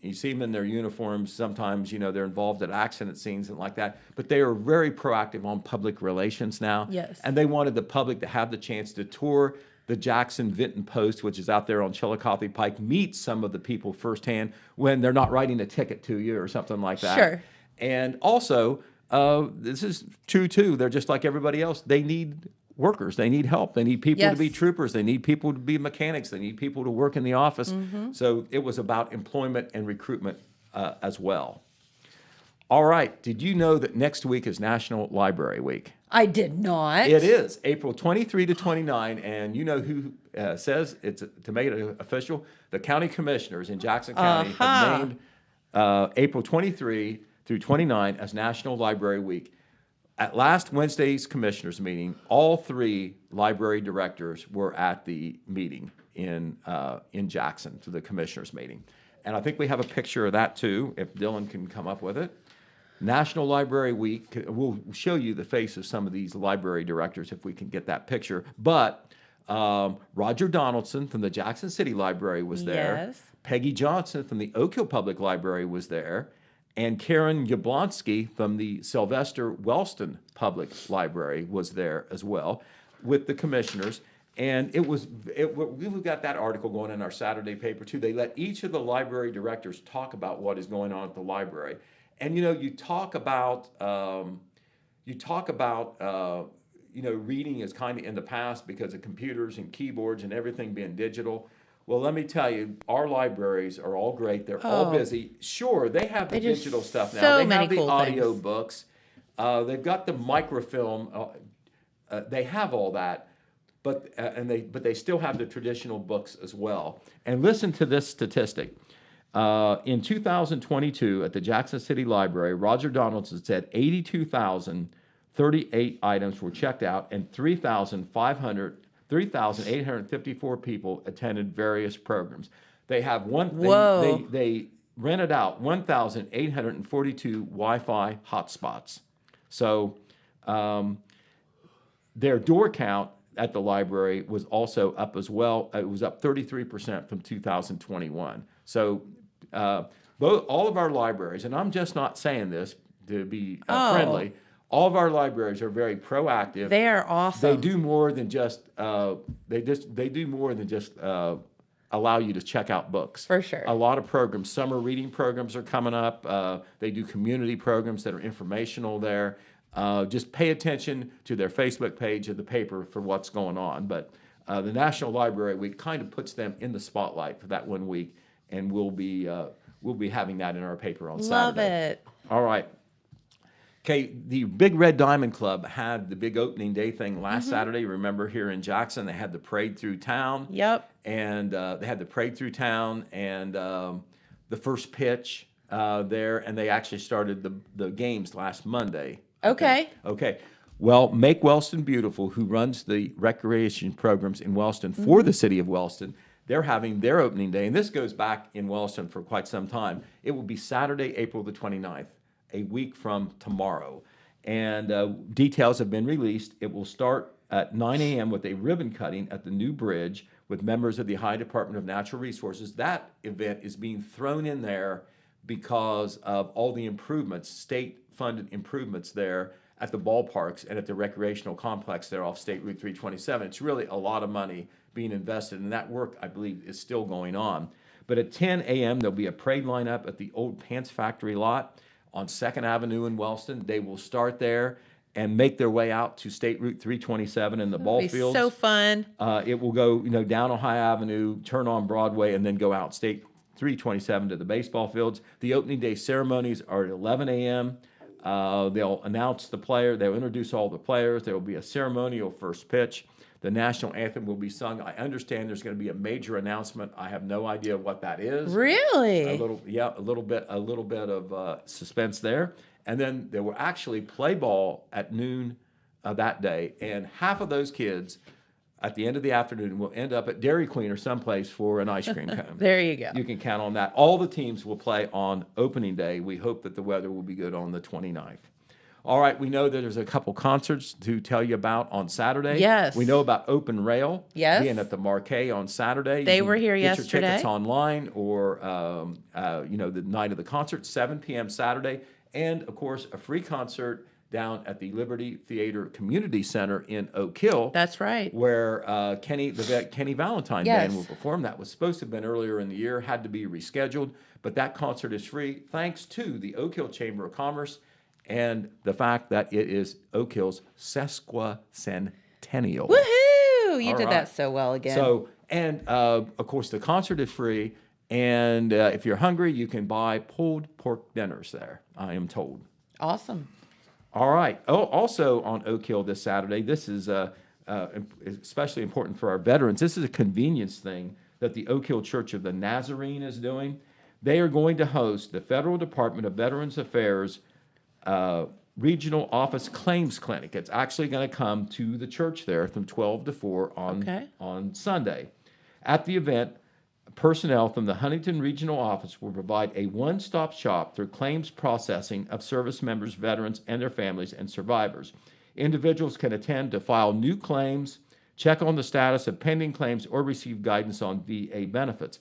You see them in their uniforms. Sometimes they're involved at accident scenes and like that. But they are very proactive on public relations now. Yes. And they wanted the public to have the chance to tour the Jackson Vinton Post, which is out there on Chillicothe Pike, meet some of the people firsthand when they're not writing a ticket to you or something like that. Sure. And also, this is true too. They're just like everybody else. They need workers. They need help. They need people to be Yes. troopers. They need people to be mechanics. They need people to work in the office. Mm-hmm. So it was about employment and recruitment as well. All right. Did you know that next week is National Library Week? I did not. It is April 23 to 29, and you know who says it's to make it official? The county commissioners in Jackson County have named April 23 through 29 as National Library Week. At last Wednesday's commissioners meeting, all 3 library directors were at the meeting in Jackson, to the commissioners meeting. And I think we have a picture of that too, if Dylan can come up with it. National Library Week, we'll show you the face of some of these library directors if we can get that picture. But Roger Donaldson from the Jackson City Library was there. Yes. Peggy Johnson from the Oak Hill Public Library was there. And Karen Yablonsky from the Sylvester Wellston Public Library was there as well with the commissioners. And we've got that article going in our Saturday paper too. They let each of the library directors talk about what is going on at the library. And you talk about reading is kind of in the past because of computers and keyboards and everything being digital. Well, let me tell you, our libraries are all great. They're all busy. Sure, they have the digital stuff now. So They many have the cool audio things. books. They've got the microfilm. They have all that, but they still have the traditional books as well. And listen to this statistic. In 2022, at the Jackson City Library, Roger Donaldson said 82,038 items were checked out, and 3,854 people attended various programs. They have Whoa. they rented out 1,842 Wi-Fi hotspots. So their door count at the library was also up as well. It was up 33% from 2021. So all of our libraries, and I'm just not saying this to be friendly, all of our libraries are very proactive. They are awesome. They do more than just allow you to check out books. For sure. A lot of programs, summer reading programs are coming up. They do community programs that are informational there. Just pay attention to their Facebook page of the paper for what's going on. But the National Library Week kind of puts them in the spotlight for that 1 week, and we'll be having that in our paper on Love Saturday. it. All right. Okay, the Big Red Diamond Club had the big opening day thing last Saturday. Remember, here in Jackson, they had the parade through town. Yep. And they had the parade through town and the first pitch there, and they actually started the games last Monday. Okay. Okay. Well, Make Wellston Beautiful, who runs the recreation programs in Wellston for the city of Wellston, they're having their opening day, and this goes back in Wellston for quite some time. It will be Saturday, April the 29th, a week from tomorrow. And details have been released. It will start at 9 a.m. with a ribbon cutting at the new bridge with members of the Ohio Department of Natural Resources. That event is being thrown in there because of all the improvements, state-funded improvements there at the ballparks and at the recreational complex there off State Route 327. It's really a lot of money being invested, and that work, I believe, is still going on. But at 10 a.m., there'll be a parade lineup at the old Pants Factory lot on 2nd Avenue in Wellston. They will start there and make their way out to State Route 327 in the ball It'll be fields. so fun. It will go, down Ohio Avenue, turn on Broadway, and then go out State 327 to the baseball fields. The opening day ceremonies are at 11 a.m. They'll announce the player. They'll introduce all the players. There will be a ceremonial first pitch. The national anthem will be sung. I understand there's going to be a major announcement. I have no idea what that is. Really? A little bit of suspense there. And then there will actually play ball at noon that day, and half of those kids at the end of the afternoon will end up at Dairy Queen or someplace for an ice cream cone. There you go. You can count on that. All the teams will play on opening day. We hope that the weather will be good on the 29th. All right, we know that there's a couple concerts to tell you about on Saturday. Yes. We know about Open Rail Yes. being at the Marquee on Saturday. They You can were here get yesterday. your tickets online or, the night of the concert, 7 p.m. Saturday. And, of course, a free concert down at the Liberty Theater Community Center in Oak Hill. That's right. Where Kenny Valentine Yes. Band will perform. That was supposed to have been earlier in the year, had to be rescheduled. But that concert is free thanks to the Oak Hill Chamber of Commerce and the fact that it is Oak Hill's sesquicentennial. Woohoo! You All did right. that so well again. So, and of course, the concert is free. And if you're hungry, you can buy pulled pork dinners there, I am told. Awesome. All right. Oh, also on Oak Hill this Saturday, this is especially important for our veterans. This is a convenience thing that the Oak Hill Church of the Nazarene is doing. They are going to host the Federal Department of Veterans Affairs Regional Office Claims Clinic. It's actually going to come to the church there from 12 to 4 on Sunday. At the event, personnel from the Huntington Regional Office will provide a one-stop shop for claims processing of service members, veterans, and their families and survivors. Individuals can attend to file new claims, check on the status of pending claims, or receive guidance on VA benefits.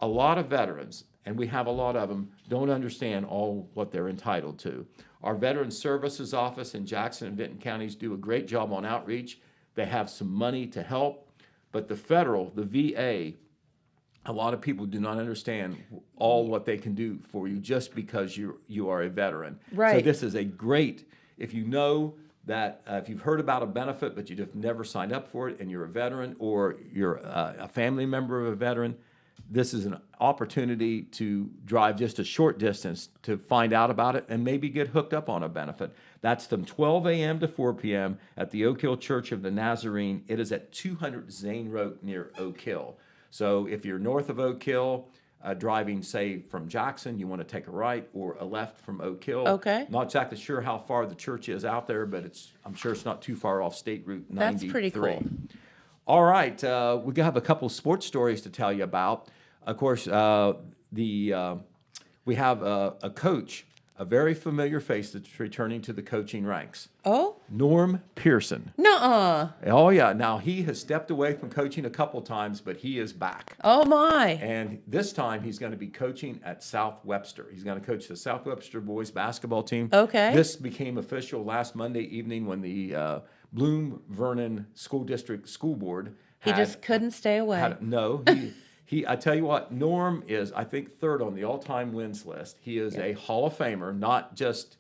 A lot of veterans, and we have a lot of them, don't understand all what they're entitled to. Our Veterans Services Office in Jackson and Vinton counties do a great job on outreach. They have some money to help, but the VA, a lot of people do not understand all what they can do for you just because you are a veteran. Right. So this is a great, if you know that if you've heard about a benefit but you've never signed up for it and you're a veteran or you're a family member of a veteran, this is an opportunity to drive just a short distance to find out about it and maybe get hooked up on a benefit. That's from 12 a.m. to 4 p.m. at the Oak Hill Church of the Nazarene. It is at 200 Zane Road near Oak Hill. So if you're north of Oak Hill, driving, say, from Jackson, you want to take a right or a left from Oak Hill. Okay. Not exactly sure how far the church is out there, but I'm sure it's not too far off State Route 93. That's pretty cool. All right, we have a couple sports stories to tell you about. Of course, we have a coach, a very familiar face that's returning to the coaching ranks. Oh? Norm Pearson. Nuh-uh. Oh, yeah. Now, he has stepped away from coaching a couple times, but he is back. Oh, my. And this time, he's going to be coaching at South Webster. He's going to coach the South Webster boys basketball team. Okay. This became official last Monday evening when the Bloom Vernon School District School Board He just couldn't stay away. I tell you what, Norm is, I think, third on the all-time wins list. He is a Hall of Famer, not just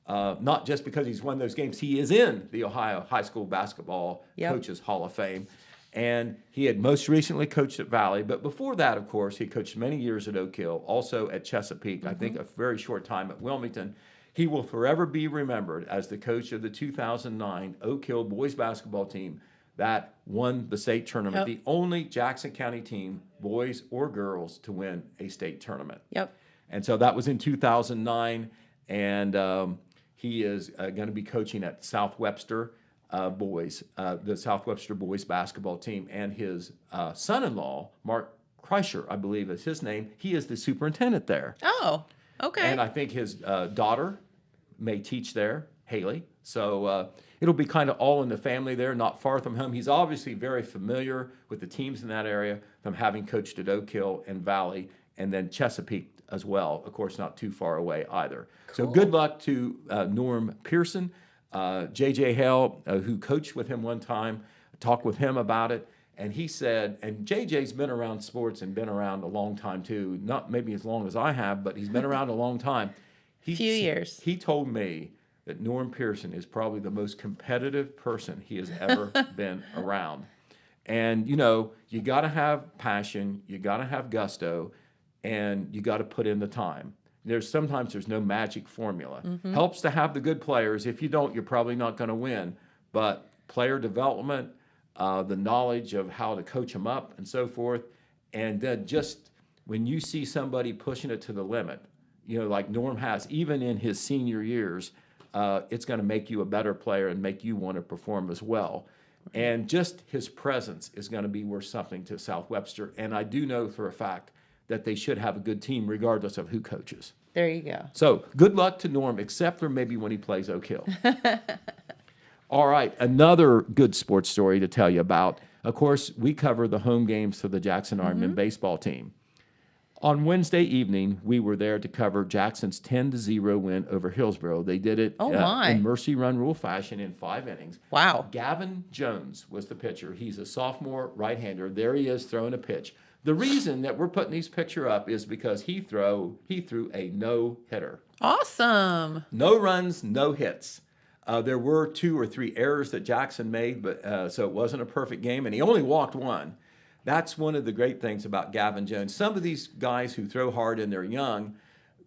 because he's won those games. He is in the Ohio High School Basketball Coaches Hall of Fame. And he had most recently coached at Valley. But before that, of course, he coached many years at Oak Hill, also at Chesapeake, I think a very short time at Wilmington. He will forever be remembered as the coach of the 2009 Oak Hill boys basketball team that won the state tournament, the only Jackson County team, boys or girls, to win a state tournament. Yep. And so that was in 2009, and he is going to be coaching at South Webster boys, the South Webster boys basketball team, and his son-in-law, Mark Kreischer, I believe is his name. He is the superintendent there. Oh, okay. And I think his daughter may teach there, Haley. So it'll be kind of all in the family there, not far from home. He's obviously very familiar with the teams in that area from having coached at Oak Hill and Valley, and then Chesapeake as well. Of course, not too far away either. Cool. So good luck to Norm Pearson. J.J. Hale, who coached with him one time, talked with him about it. And he said, and J.J.'s been around sports and been around a long time too, not maybe as long as I have, but he's been around a long time. Few years. He told me that Norm Pearson is probably the most competitive person he has ever been around. And, you know, you got to have passion, you got to have gusto, and you got to put in the time. Sometimes there's no magic formula. Helps to have the good players. If you don't, you're probably not going to win. But player development, the knowledge of how to coach them up and so forth, and then just when you see somebody pushing it to the limit, you know, like Norm has, even in his senior years, it's going to make you a better player and make you want to perform as well. And just his presence is going to be worth something to South Webster. And I do know for a fact that they should have a good team regardless of who coaches. There you go. So good luck to Norm, except for maybe when he plays Oak Hill. All right, another good sports story to tell you about. Of course, we cover the home games for the Jackson Ironmen baseball team. On Wednesday evening, we were there to cover Jackson's 10-0 win over Hillsborough. They did it in Mercy Run Rule fashion in 5 innings. Wow. Gavin Jones was the pitcher. He's a sophomore right-hander. There he is throwing a pitch. The reason that we're putting this picture up is because he threw a no-hitter. Awesome. No runs, no hits. There were 2 or 3 errors that Jackson made, but so it wasn't a perfect game, and he only walked 1. That's one of the great things about Gavin Jones. Some of these guys who throw hard and they're young,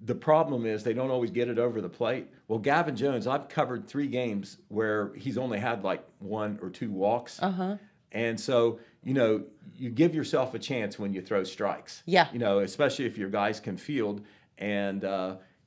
The problem is they don't always get it over the plate. Well, Gavin Jones, I've covered 3 games where he's only had like 1 or 2 walks. And so, you give yourself a chance when you throw strikes. Yeah. Especially if your guys can field. And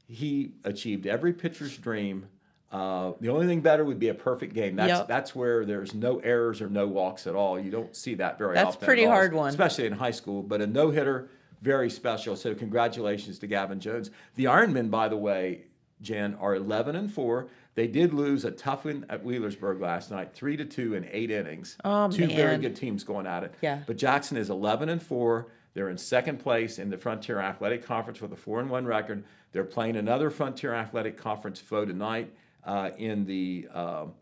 he achieved every pitcher's dream. The only thing better would be a perfect game. That's where there's no errors or no walks at all. You don't see that very often. That's a pretty hard one. Especially in high school. But a no-hitter, very special. So congratulations to Gavin Jones. The Ironmen, by the way, Jen, are 11-4. They did lose a tough one at Wheelersburg last night, 3-2 in 8 innings. Oh, 2 man. very good teams going at it. Yeah. But Jackson is 11-4. They're in second place in the Frontier Athletic Conference with a 4-1 record. They're playing another Frontier Athletic Conference foe tonight in the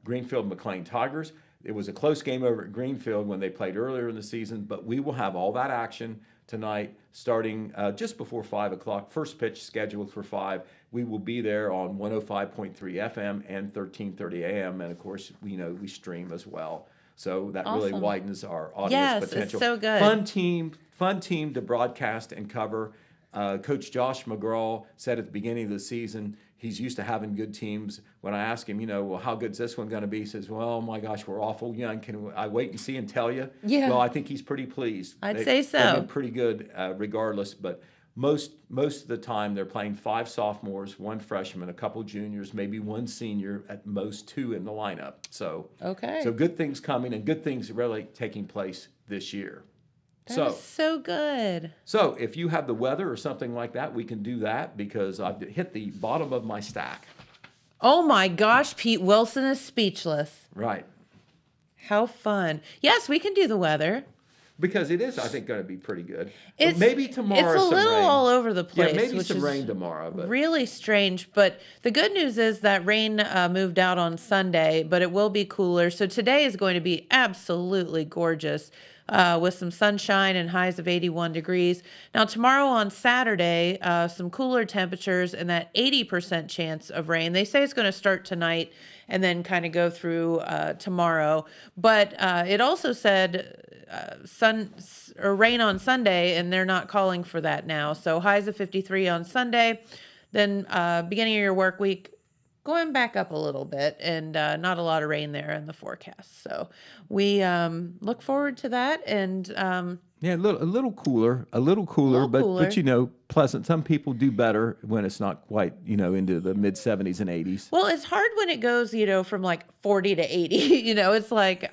Greenfield McLean Tigers. It was a close game over at Greenfield when they played earlier in the season, but we will have all that action tonight starting just before 5 o'clock. First pitch scheduled for 5. We will be there on 105.3 FM and 1330 AM. And, of course, we stream as well. So that really widens our audience potential. Yes, it's so good. Fun team to broadcast and cover. Coach Josh McGraw said at the beginning of the season he's used to having good teams. When I asked him, well, how good's this one going to be? He says, well, oh my gosh, we're awful young. Can I wait and see and tell you? Yeah. Well, I think he's pretty pleased. I'd say so. They've been pretty good regardless, but most of the time they're playing 5 sophomores, 1 freshman, a couple juniors, maybe 1 senior, at most 2 in the lineup. So good things coming and good things really taking place this year. That is so good. So if you have the weather or something like that, we can do that because I've hit the bottom of my stack. Oh my gosh, Pete Wilson is speechless. Right. How fun. Yes, we can do the weather. Because it is, I think, going to be pretty good. It's, maybe tomorrow it's a some little rain. all over the place. Yeah, maybe which some is rain tomorrow. But really strange. But the good news is that rain moved out on Sunday, but it will be cooler. So today is going to be absolutely gorgeous with some sunshine and highs of 81 degrees. Now, tomorrow on Saturday, some cooler temperatures and that 80% chance of rain. They say it's going to start tonight and then kind of go through tomorrow. But it also said rain on Sunday, and they're not calling for that now. So highs of 53 on Sunday, then beginning of your work week, going back up a little bit, and not a lot of rain there in the forecast. So we look forward to that, and yeah, a little cooler, but pleasant. Some people do better when it's not quite, into the mid 70s and 80s. Well, it's hard when it goes, from like 40 to 80. It's like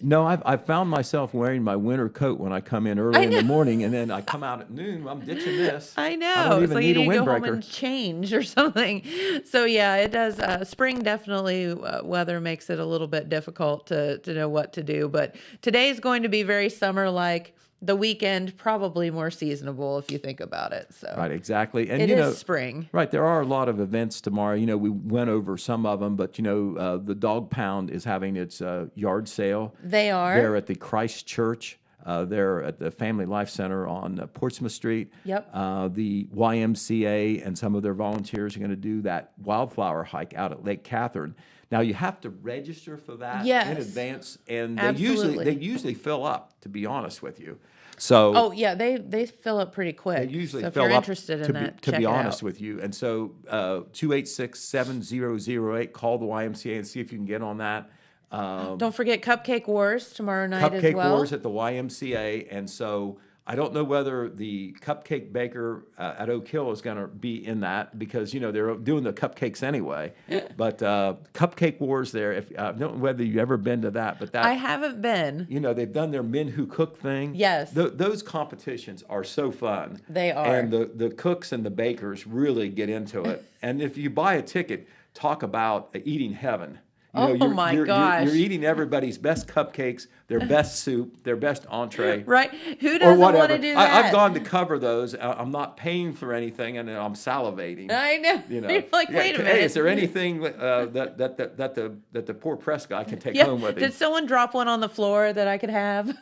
No, I've found myself wearing my winter coat when I come in early in the morning, and then I come out at noon. I'm ditching this. I know. I don't even like need you a need to go home windbreaker. and change or something. So yeah, it does. Spring definitely weather makes it a little bit difficult to know what to do. But today is going to be very summer-like. The weekend probably more seasonable if you think about it. So Right, exactly. And it is spring. Right, there are a lot of events tomorrow. We went over some of them, but the Dog Pound is having its yard sale. They are. They're at the Christ Church. They're at the Family Life Center on Portsmouth Street. Yep. The YMCA and some of their volunteers are going to do that wildflower hike out at Lake Catherine. Now you have to register for that in advance, and they usually fill up. To be honest with you, so they fill up pretty quick. They usually so if fill you're up. interested in that, to check be it honest out. with you, and so 286-7008. Call the YMCA and see if you can get on that. Don't forget Cupcake Wars tomorrow night as well. Cupcake Wars at the YMCA, and so I don't know whether the cupcake baker at Oak Hill is going to be in that because they're doing the cupcakes anyway. But Cupcake Wars there. I don't know whether you've ever been to that, but I haven't been. They've done their Men Who Cook thing. Yes, those competitions are so fun. They are, and the cooks and the bakers really get into it. And if you buy a ticket, talk about eating heaven. My gosh. You're eating everybody's best cupcakes, their best soup, their best entree. Right. Who doesn't want to do that? I've gone to cover those. I'm not paying for anything, and I'm salivating. I know. You're like, wait a minute. Hey, is there anything that the poor press guy can take home with him? Did someone drop one on the floor that I could have?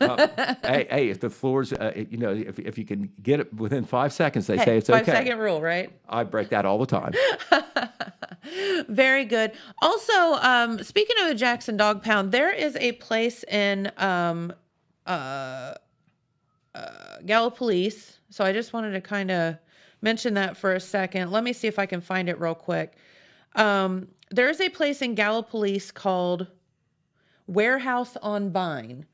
Hey, if the floor's, if you can get it within 5 seconds, they say it's okay. 5-second rule, right? I break that all the time. Very good. Also, speaking of the Jackson Dog Pound, there is a place in Gallup Police. So I just wanted to kind of mention that for a second. Let me see if I can find it real quick. There's a place in Gallipolis called Warehouse on Vine.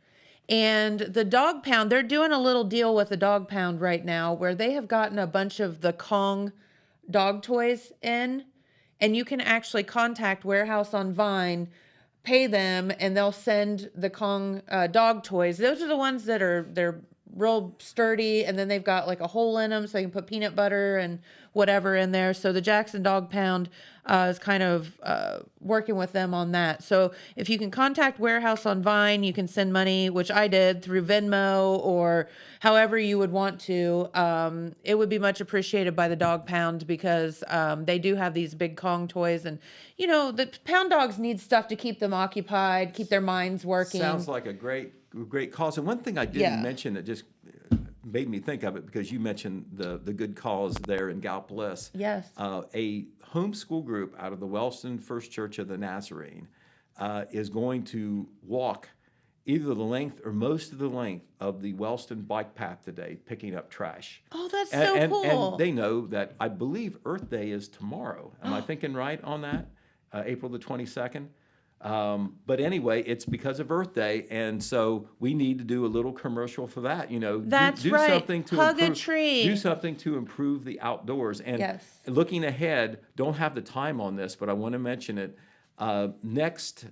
And the dog pound, they're doing a little deal with the dog pound right now where they have gotten a bunch of the Kong dog toys in, and you can actually contact Warehouse on Vine, pay them, and they'll send the Kong dog toys. Those are the ones that they're real sturdy, and then they've got like a hole in them so they can put peanut butter and whatever in there. So the Jackson Dog Pound is kind of working with them on that. So if you can contact Warehouse on Vine, you can send money, which I did through Venmo or however you would want to. It would be much appreciated by the Dog Pound because they do have these big Kong toys, and you know the pound dogs need stuff to keep them occupied, keep their minds working. Sounds like a great cause. And one thing I didn't mention that just made me think of it, because you mentioned the good cause there in Gallipolis. Yes. A homeschool group out of the Wellston First Church of the Nazarene is going to walk either the length or most of the length of the Wellston bike path today, picking up trash. Oh, that's so cool. And they know that, I believe Earth Day is tomorrow. Am I thinking right on that? April the 22nd? But anyway, it's because of Earth Day, and so we need to do a little commercial for that. You know, that's do right. something to Hug improve, a tree. Do something to improve the outdoors. And looking ahead, don't have the time on this, but I want to mention it. Next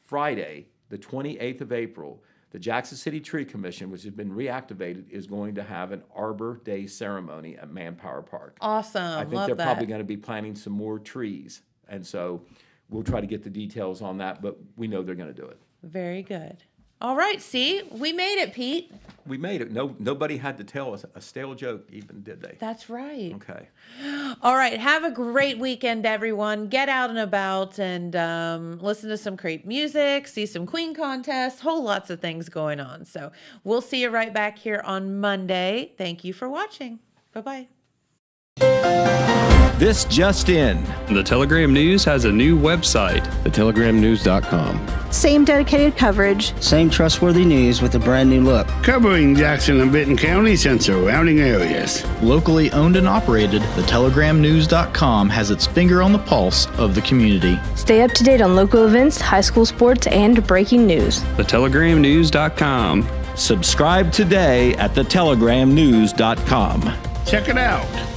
Friday, the 28th of April, the Jackson City Tree Commission, which has been reactivated, is going to have an Arbor Day ceremony at Manpower Park. Awesome. I think they're probably going to be planting some more trees, and so we'll try to get the details on that, but we know they're going to do it. Very good. All right, see, we made it, Pete. We made it. Nobody had to tell us a stale joke even, did they? That's right. Okay. All right, have a great weekend, everyone. Get out and about and listen to some great music, see some Queen contests, whole lots of things going on. So we'll see you right back here on Monday. Thank you for watching. Bye-bye. This just in. The Telegram News has a new website. TheTelegramNews.com. Same dedicated coverage. Same trustworthy news with a brand new look. Covering Jackson and Benton counties and surrounding areas. Locally owned and operated, TheTelegramNews.com has its finger on the pulse of the community. Stay up to date on local events, high school sports, and breaking news. TheTelegramNews.com. Subscribe today at TheTelegramNews.com. Check it out.